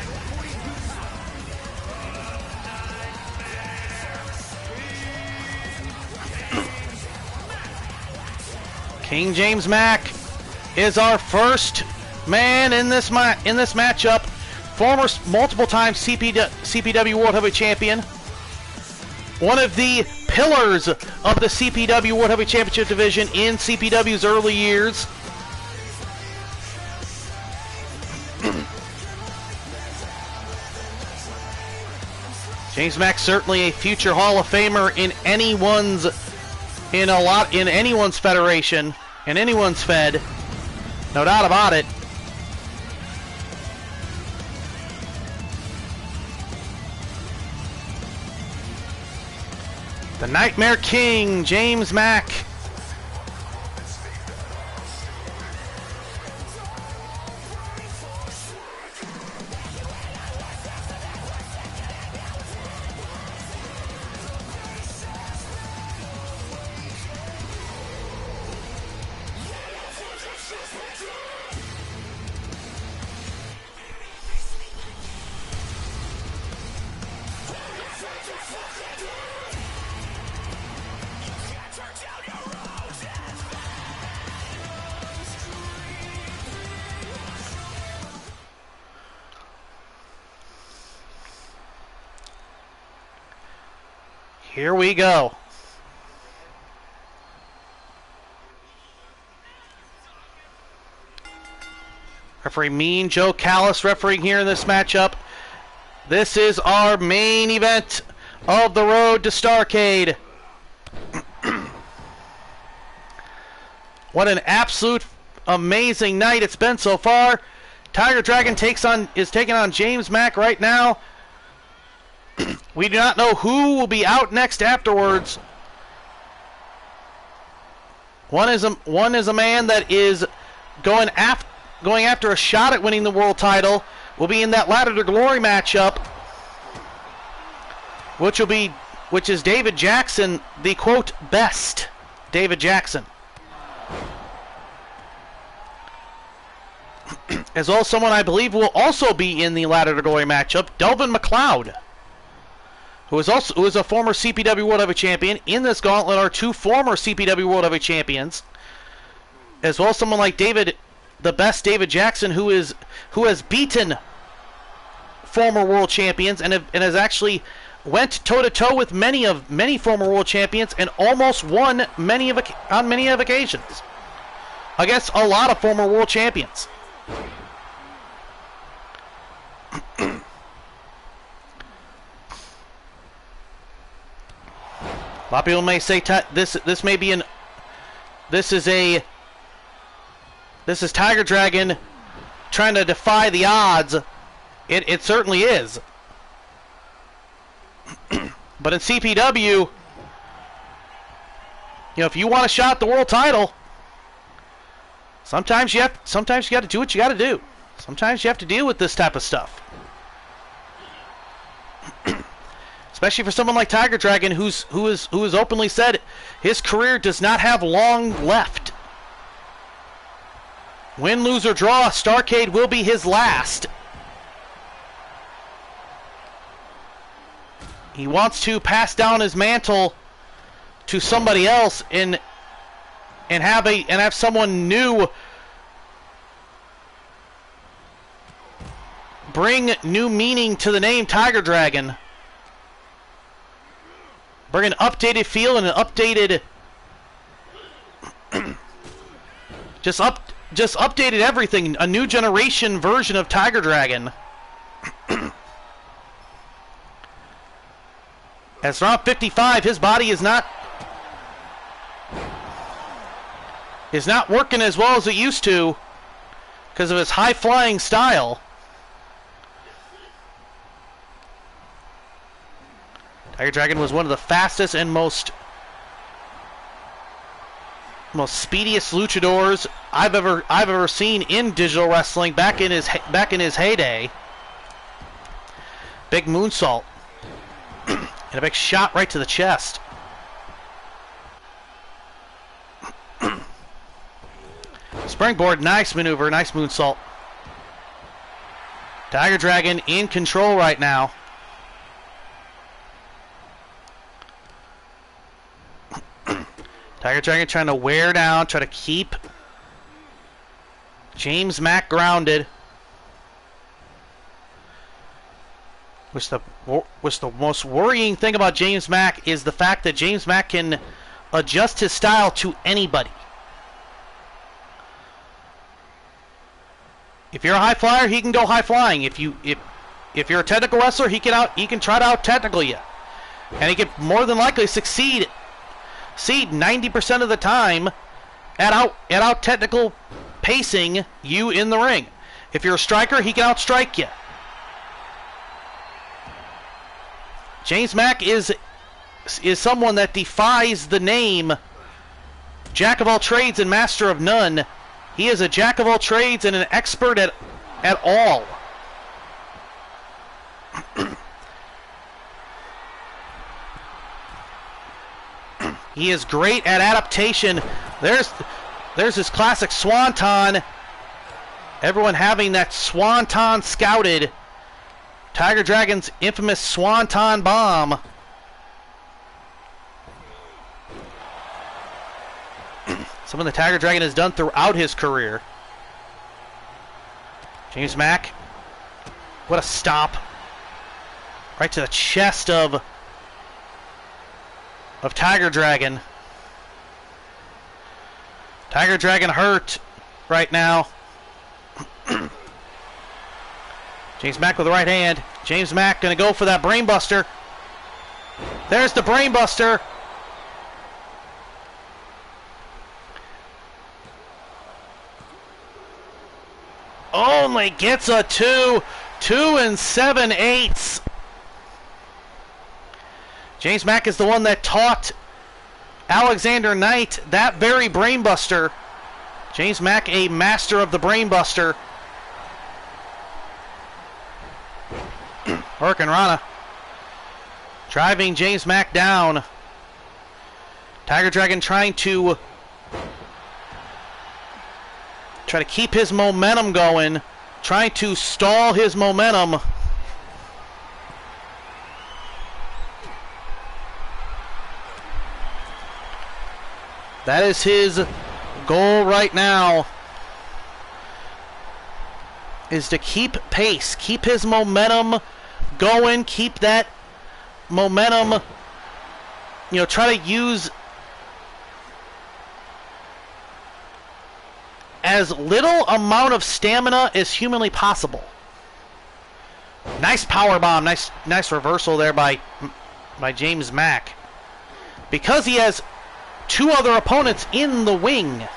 King James Mack is our first man in this matchup. Former multiple-time CPW World Heavyweight Champion. One of the pillars of the CPW World Heavyweight Championship division in CPW's early years. James Mack certainly a future Hall of Famer in anyone's federation, in anyone's fed. No doubt about it. The Nightmare King, James Mack. Here we go. Referee Mean Joe Callis refereeing here in this matchup. This is our main event of the road to Starrcade. What an absolute amazing night it's been so far. Tiger Dragon is taking on James Mack right now. We do not know who will be out next afterwards. One is a man that is going after a shot at winning the world title. Will be in that Ladder to Glory matchup, which is David Jackson, the quote best David Jackson. As well as someone I believe will also be in the Ladder to Glory matchup, Delvin McLeod, who is a former CPW World Heavyweight Champion. In this gauntlet are two former CPW World Heavyweight Champions, as well as someone like the best David Jackson, who has beaten former world champions and has actually went toe to toe with many former world champions and almost won on many of occasions against a lot of former world champions. A lot of people may say this is Tiger Dragon trying to defy the odds. It certainly is. But in CPW, if you want a shot at the world title, sometimes you got to do what you got to do. Sometimes you have to deal with this type of stuff. Especially for someone like Tiger Dragon, who has openly said his career does not have long left. Win, lose, or draw, Starrcade will be his last. He wants to pass down his mantle to somebody else and have someone new bring new meaning to the name Tiger Dragon. Bring an updated feel and an updated just updated everything, a new generation version of Tiger Dragon. As around 55, his body is not working as well as it used to because of his high-flying style. Tiger Dragon was one of the fastest and most speediest luchadors I've ever seen in digital wrestling back in his heyday. Big moonsault and a big shot right to the chest. Springboard, nice maneuver, nice moonsault. Tiger Dragon in control right now. Tiger Dragon trying to wear down, try to keep James Mack grounded. Which the most worrying thing about James Mack is the fact that James Mack can adjust his style to anybody. If you're a high flyer, he can go high flying. If you're a technical wrestler, he can try to out technical you, and he can more than likely succeed 90% of the time at out technical pacing you in the ring. If you're a striker, he can outstrike you. James Mack is someone that defies the name Jack of all trades and master of none. He is a jack of all trades and an expert at all. He is great at adaptation. There's his classic swanton. Everyone having that swanton scouted. Tiger Dragon's infamous swanton bomb. Something the Tiger Dragon has done throughout his career. James Mack. What a stop. Right to the chest of Tiger Dragon. Tiger Dragon hurt right now. James Mack with the right hand. James Mack going to go for that brainbuster. There's the brainbuster. Only gets a 2 7/8. James Mack is the one that taught Alexander Knight that very brainbuster. James Mack, a master of the brainbuster. Hurricane Rana driving James Mack down. Tiger Dragon trying to keep his momentum going, trying to stall his momentum. That is his goal right now, is to keep pace, keep his momentum going, keep that momentum, try to use as little amount of stamina as humanly possible. Nice power bomb, nice reversal there by James Mack. Because he has two other opponents in the wing.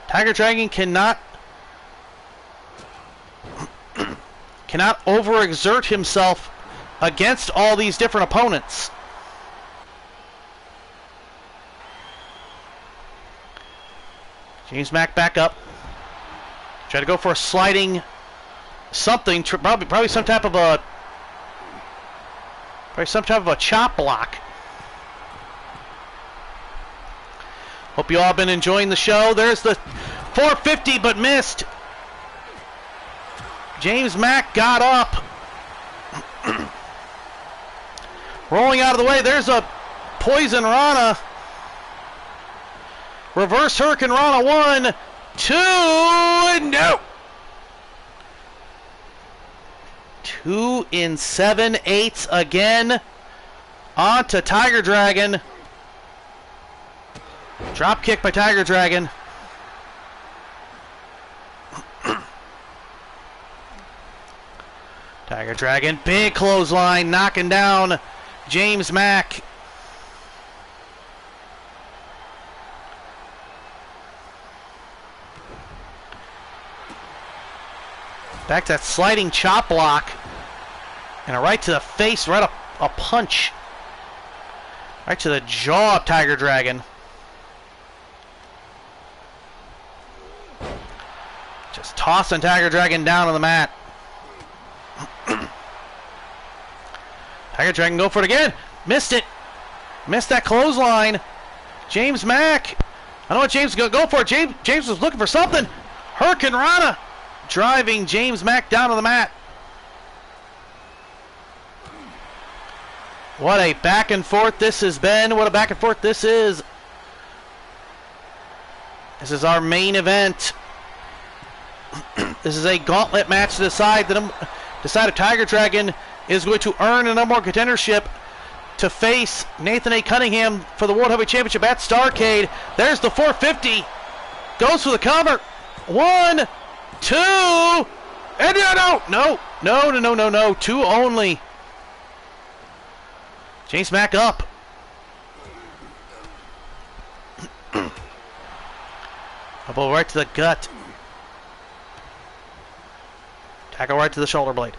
Tiger Dragon cannot overexert himself against all these different opponents. James Mack back up. Try to go for a sliding something, probably some type of a chop block. Hope you all been enjoying the show. There's the 450 but missed. James Mack got up. Rolling out of the way. There's a Poison Rana. Reverse Hurricane Rana. 1, 2, and no. 2 7/8 again. On to Tiger Dragon. Drop kick by Tiger Dragon. Tiger Dragon, big clothesline, knocking down James Mack. Back to that sliding chop block. And a right to the face, right a punch. Right to the jaw of Tiger Dragon. Just tossing Tiger Dragon down on the mat. Tiger Dragon go for it again. Missed it. Missed that clothesline. James Mack. I know what James is going to go for. James was looking for something. Hurricane Rana driving James Mack down to the mat. What a back and forth this has been. What a back and forth this is. This is our main event. This is a gauntlet match to decide if Tiger Dragon is going to earn a number one contendership to face Nathan A. Cunningham for the World Heavyweight Championship at Starrcade. There's the 450. Goes for the cover. 1, 2, and no. 2 only. James Mack up. Elbow right to the gut. Tackle right to the shoulder blade.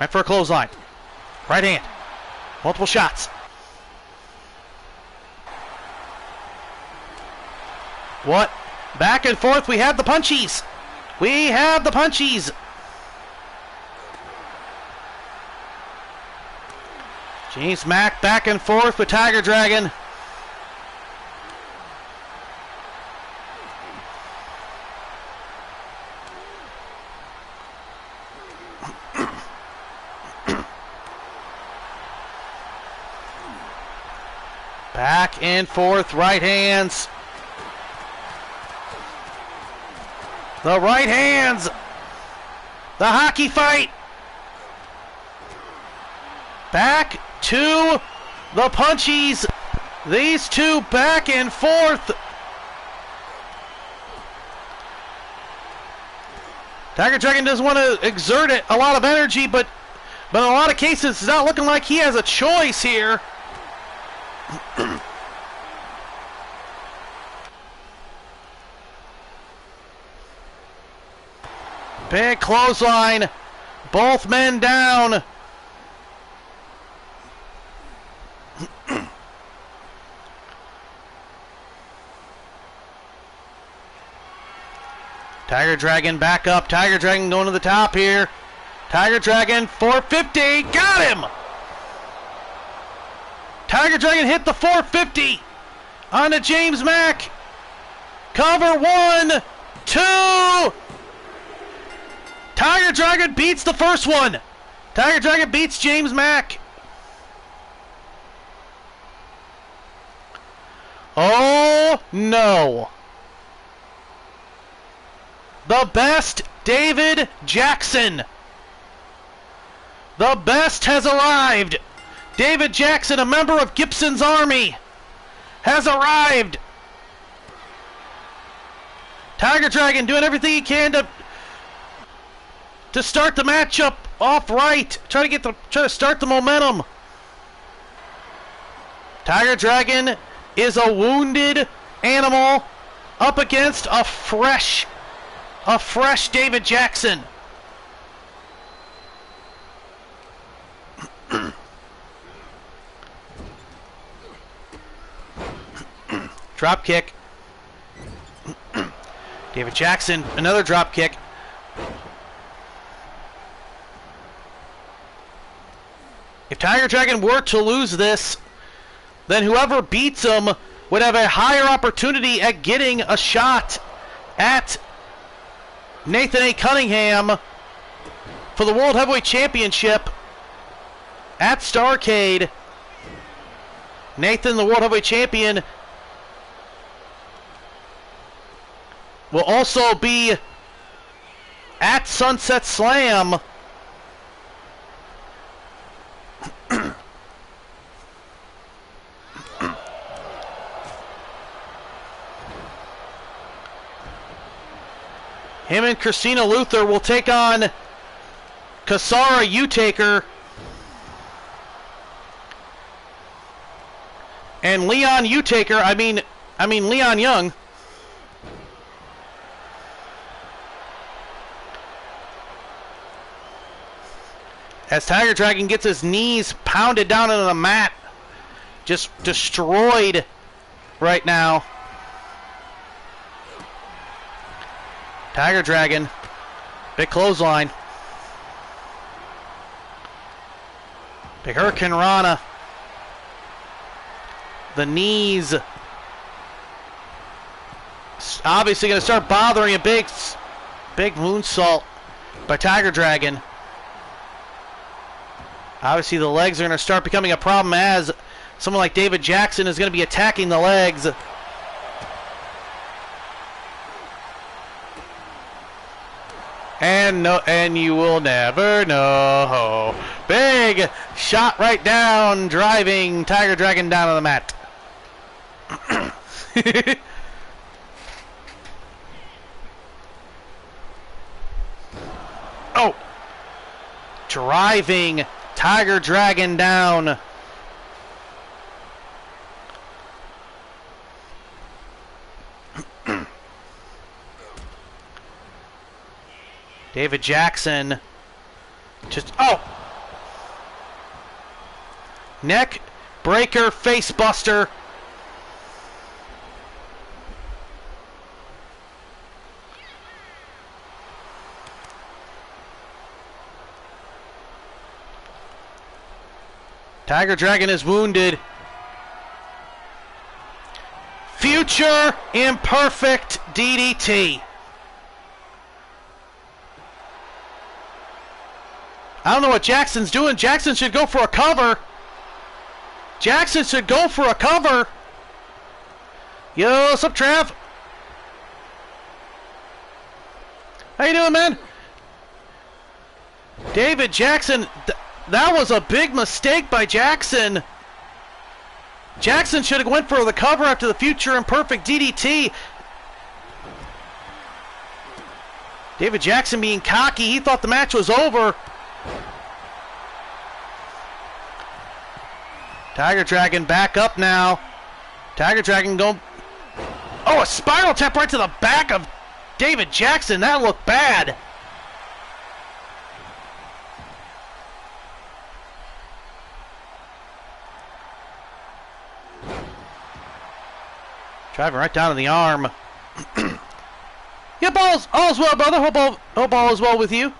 Right for a clothesline. Right hand. Multiple shots. What? Back and forth. We have the punchies. We have the punchies. James Mack back and forth with Tiger Dragon. Back and forth, right hands. The right hands. The hockey fight. Back to the punchies. These two back and forth. Tiger Dragon doesn't want to exert a lot of energy, but in a lot of cases, it's not looking like he has a choice here. Big clothesline. Both men down. Tiger Dragon back up. Tiger Dragon going to the top here. Tiger Dragon 450. Got him. Tiger Dragon hit the 450 onto James Mack. Cover 1, 2. Tiger Dragon beats the first one. Tiger Dragon beats James Mack. Oh no. The best, David Jackson. The best has arrived. David Jackson, a member of Gibson's army, has arrived. Tiger Dragon doing everything he can to start the matchup off right. Try to start the momentum. Tiger Dragon is a wounded animal up against a fresh David Jackson. Drop kick. David Jackson, another drop kick. If Tiger Dragon were to lose this, then whoever beats him would have a higher opportunity at getting a shot at Nathan A. Cunningham for the World Heavyweight Championship at Starrcade. Nathan, the World Heavyweight Champion, will also be at Sunset Slam. Him and Christina Luther will take on Kasara Utaker and Leon Utaker, I mean Leon Young. As Tiger Dragon gets his knees pounded down into the mat. Just destroyed right now. Tiger Dragon. Big clothesline. Big Hurricane Rana. The knees. Obviously going to start bothering a big moonsault by Tiger Dragon. Obviously the legs are going to start becoming a problem as someone like David Jackson is going to be attacking the legs. And you will never know. Big shot right down, driving Tiger Dragon down on the mat. Oh! Driving Tiger Dragon down. David Jackson just, oh! Neck breaker, face buster. Tiger Dragon is wounded. Future imperfect DDT. I don't know what Jackson's doing. Jackson should go for a cover. Jackson should go for a cover. Yo, what's up, Trav? How you doing, man? David Jackson, that was a big mistake by Jackson. Jackson should have went for the cover after the future imperfect DDT. David Jackson being cocky, he thought the match was over. Tiger Dragon back up now. Tiger Dragon going. Oh, a spiral tap right to the back of David Jackson. That looked bad. Driving right down to the arm. Yep, all's well, brother. Hope all is well with you.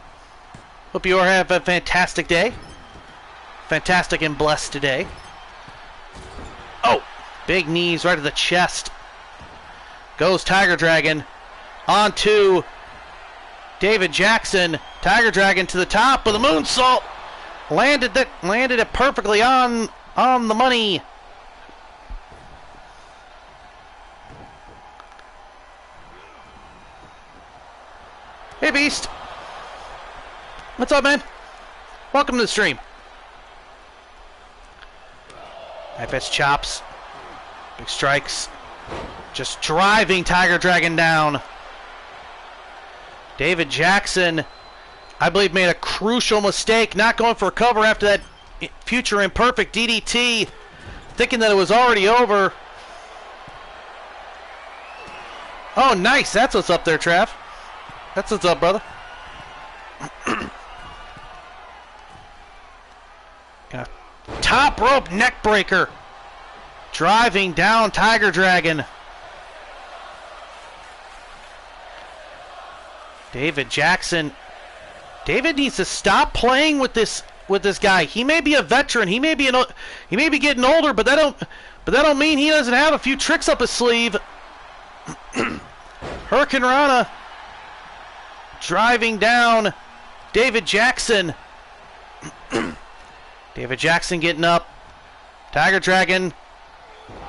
Hope you have a fantastic day. Fantastic and blessed today. Oh, big knees right to the chest. Goes Tiger Dragon onto David Jackson. Tiger Dragon to the top with a moonsault. Landed it perfectly on the money. Hey, Beast. What's up, man? Welcome to the stream. Knife-edge chops. Big strikes. Just driving Tiger Dragon down. David Jackson, I believe, made a crucial mistake not going for a cover after that future imperfect DDT, thinking that it was already over. Oh, nice. That's what's up there, Trav. That's what's up, brother. Top rope neck breaker. Driving down Tiger Dragon. David Jackson. David needs to stop playing with this guy. He may be a veteran. He may be getting older, but that don't mean he doesn't have a few tricks up his sleeve. Hurricane Rana driving down David Jackson. David Jackson getting up. Tiger Dragon.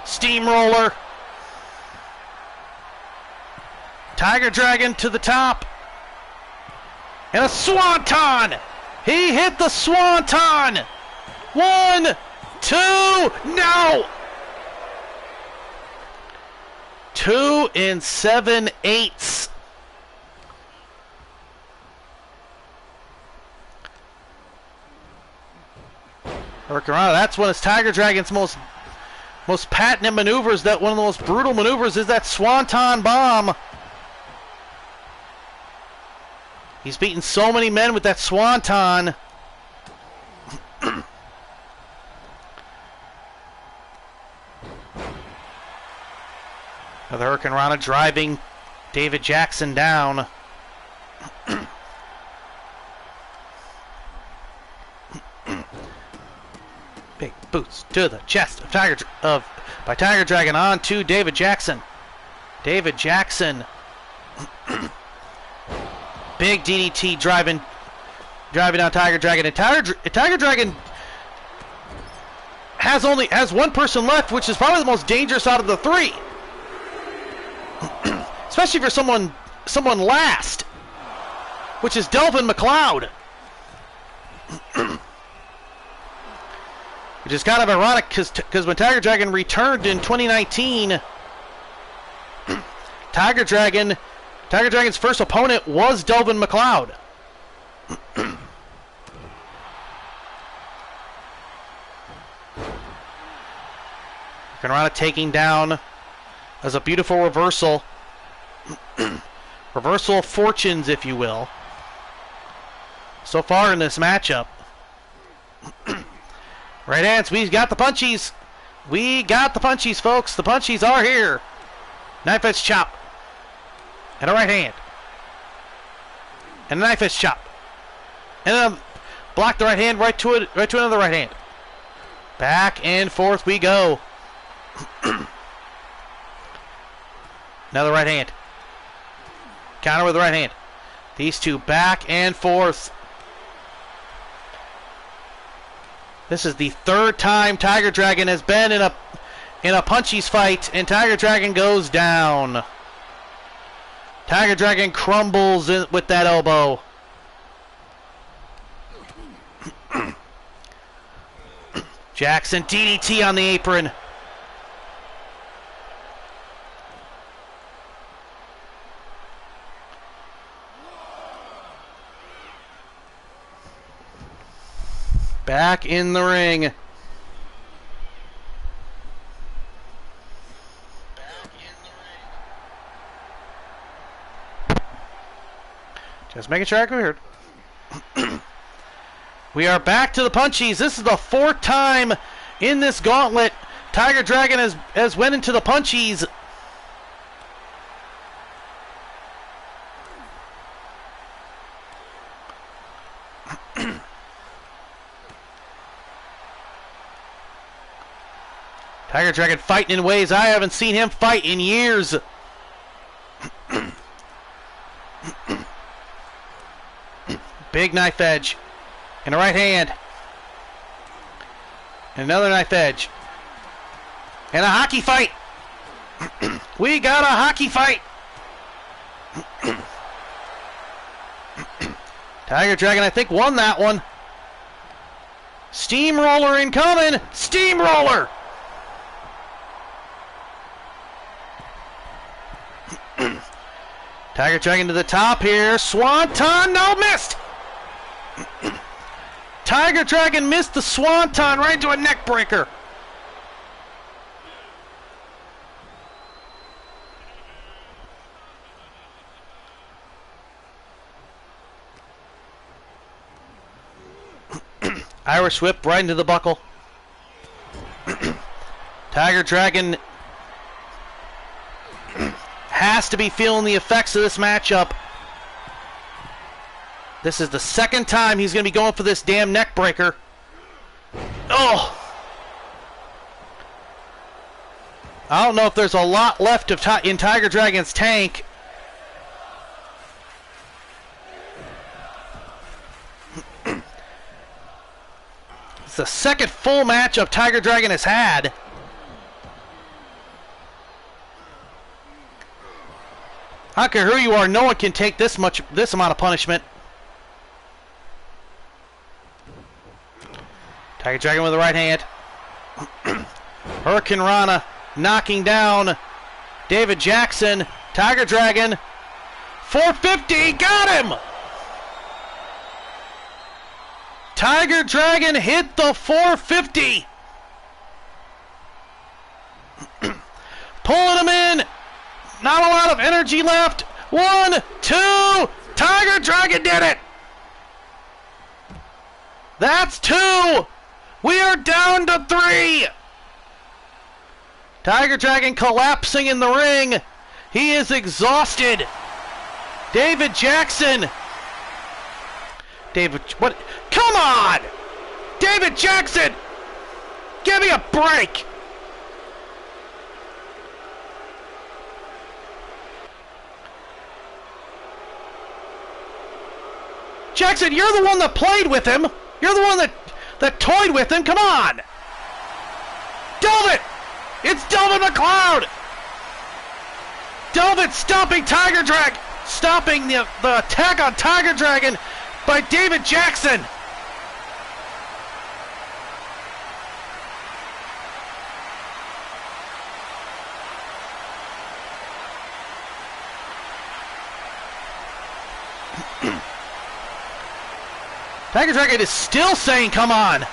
Steamroller. Tiger Dragon to the top. And a swanton. He hit the swanton. 1, 2, no. 2 7/8. Hurricanrana, that's one of Tiger Dragon's most patented maneuvers. That one of the most brutal maneuvers is that Swanton Bomb. He's beaten so many men with that Swanton. The Hurricanrana driving David Jackson down. Big boots to the chest of by Tiger Dragon on to David Jackson. David Jackson. Big DDT driving down Tiger Dragon. And Tiger Dragon has one person left, which is probably the most dangerous out of the three. Especially for someone last, which is Delvin McLeod. Which is kind of ironic because when Tiger Dragon returned in 2019, Tiger Dragon's first opponent was Delvin McLeod. Hurricanrana taking down as a beautiful reversal. Reversal of fortunes, if you will. So far in this matchup. Right hands, we got the punchies. We got the punchies, folks. The punchies are here. Knife edge chop. And a right hand. And a knife edge chop. And then block the right hand right to another right hand. Back and forth we go. Another right hand. Counter with the right hand. These two back and forth. This is the third time Tiger Dragon has been in a punchies fight, and Tiger Dragon goes down. Tiger Dragon crumbles with that elbow. Jackson DDT on the apron. Back in the ring. Just making sure I can hear it. We are back to the punchies. This is the fourth time in this gauntlet Tiger Dragon has went into the punchies. Tiger Dragon fighting in ways I haven't seen him fight in years. Big knife edge. And a right hand. And another knife edge. And a hockey fight. We got a hockey fight. Tiger Dragon, I think, won that one. Steamroller incoming. Steamroller. Tiger Dragon to the top here. Swanton, no, missed. Tiger Dragon missed the Swanton right into a neck breaker. Irish whip right into the buckle. Tiger Dragon has to be feeling the effects of this matchup. This is the second time he's going to be going for this damn neck breaker. Oh! I don't know if there's a lot left in Tiger Dragon's tank. It's the second full matchup Tiger Dragon has had. I don't care who you are, no one can take this amount of punishment. Tiger Dragon with the right hand. Hurricanrana knocking down David Jackson. Tiger Dragon. 450, got him! Tiger Dragon hit the 450. Pulling him in. Not a lot of energy left. 1, 2. Tiger Dragon did it. That's 2. We are down to 3. Tiger Dragon collapsing in the ring. He is exhausted. David Jackson. What? Come on! David Jackson! Give me a break! Jackson, you're the one that played with him. You're the one that toyed with him. Come on! Delvin! It's Delvin McLeod! Delvin stopping Tiger Dragon! Stopping the attack on Tiger Dragon by David Jackson! Tiger Dragon is still saying, come on!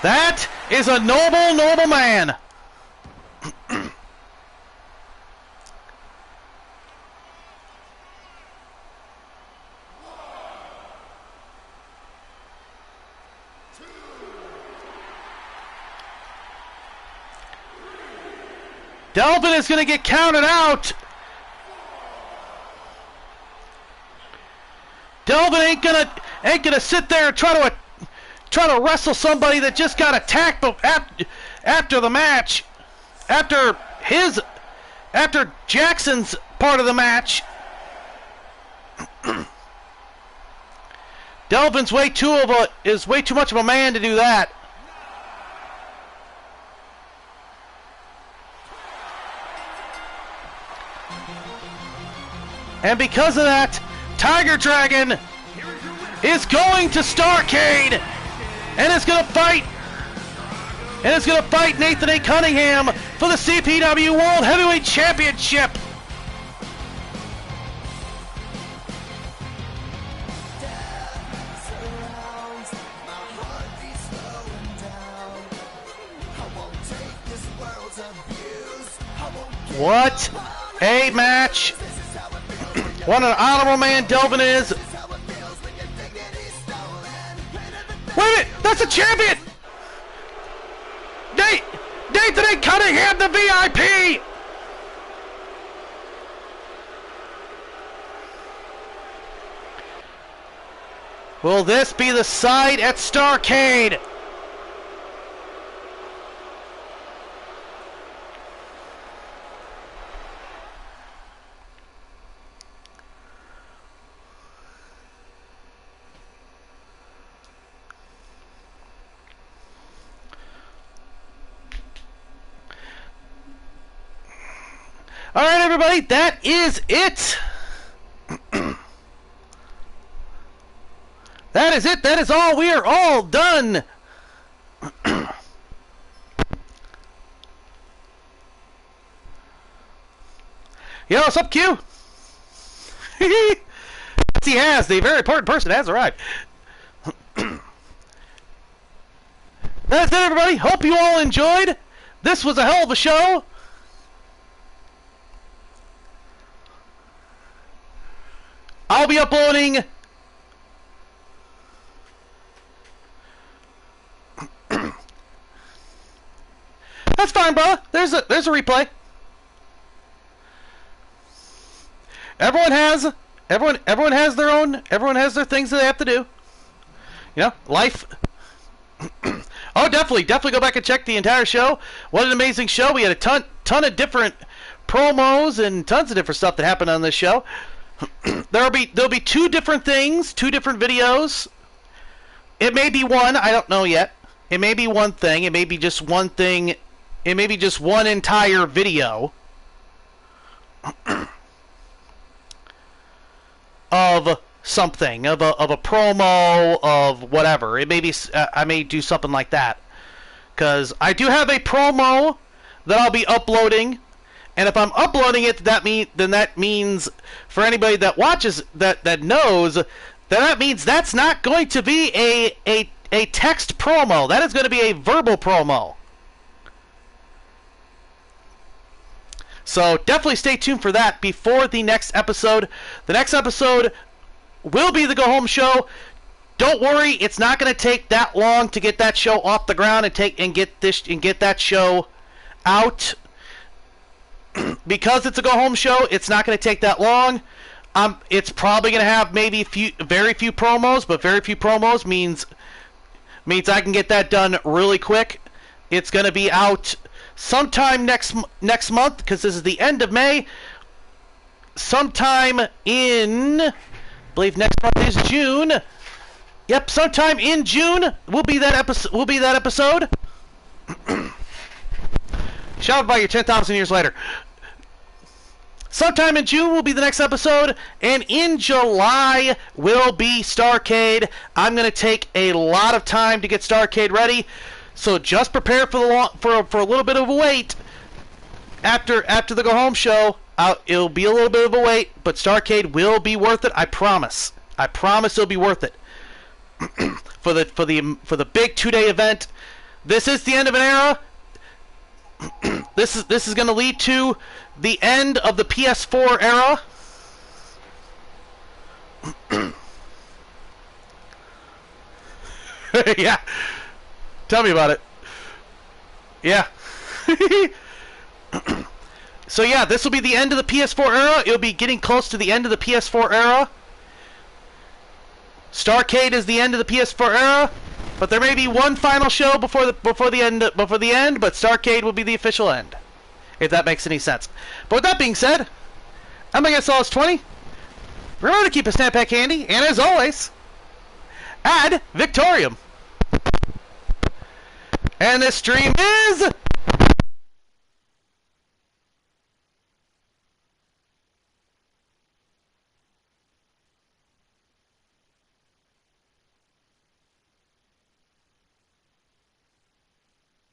That is a noble, noble man. Delvin is going to get counted out. Delvin ain't gonna sit there and try to wrestle somebody that just got attacked after the match, after Jackson's part of the match. Delvin's way too much of a man to do that. And because of that, Tiger Dragon is going to Starrcade and is going to fight. And is going to fight Nathan A. Cunningham for the CPW World Heavyweight Championship. What a match. What an honorable man Delvin is. Wait a minute, that's a champion! Nathan A. Cunningham, the VIP! Will this be the side at Starrcade? All right, everybody, that is it. That is it. That is all. We are all done. Yo, what's up, Q? He has. The very important person has arrived. That's it, everybody. Hope you all enjoyed. This was a hell of a show. I'll be uploading That's fine, brother. There's a replay. Everyone has their things that they have to do. You know, life. Oh, definitely go back and check the entire show. What an amazing show. We had a ton of different promos and tons of different stuff that happened on this show. There'll be two different things, two different videos. It may be one, I don't know yet. It may be one thing, it may be just one thing, it may be just one entire video of something of a promo of whatever. It may be I may do something like that, because I do have a promo that I'll be uploading, and if I'm uploading it, that means for anybody that watches that knows that means that's not going to be a text promo. That is going to be a verbal promo. So definitely stay tuned for that before the next episode. The next episode will be the Go Home Show. Don't worry, it's not going to take that long to get that show off the ground and get that show out. Because it's a Go Home Show, it's not going to take that long. It's probably going to have maybe very few promos, but very few promos means I can get that done really quick. It's going to be out sometime next month, because this is the end of May. Sometime in, I believe next month is June. Yep, sometime in June will be that episode. Shout out by your 10,000 years later. Sometime in June will be the next episode, and in July will be Starrcade. I'm going to take a lot of time to get Starrcade ready, so just prepare for a little bit of a wait. After the Go Home Show, it'll be a little bit of a wait, but Starrcade will be worth it. I promise. I promise it'll be worth it. for the big 2-day event. This is the end of an era. This is going to lead to the end of the PS4 era. Yeah. Tell me about it. Yeah. So yeah, this will be the end of the PS4 era. It'll be getting close to the end of the PS4 era. Starrcade is the end of the PS4 era, but there may be one final show before the end. But Starrcade will be the official end, if that makes any sense. But with that being said, I'm against all 20. Remember to keep a snap pack handy, and as always, ad Victorium. And this stream is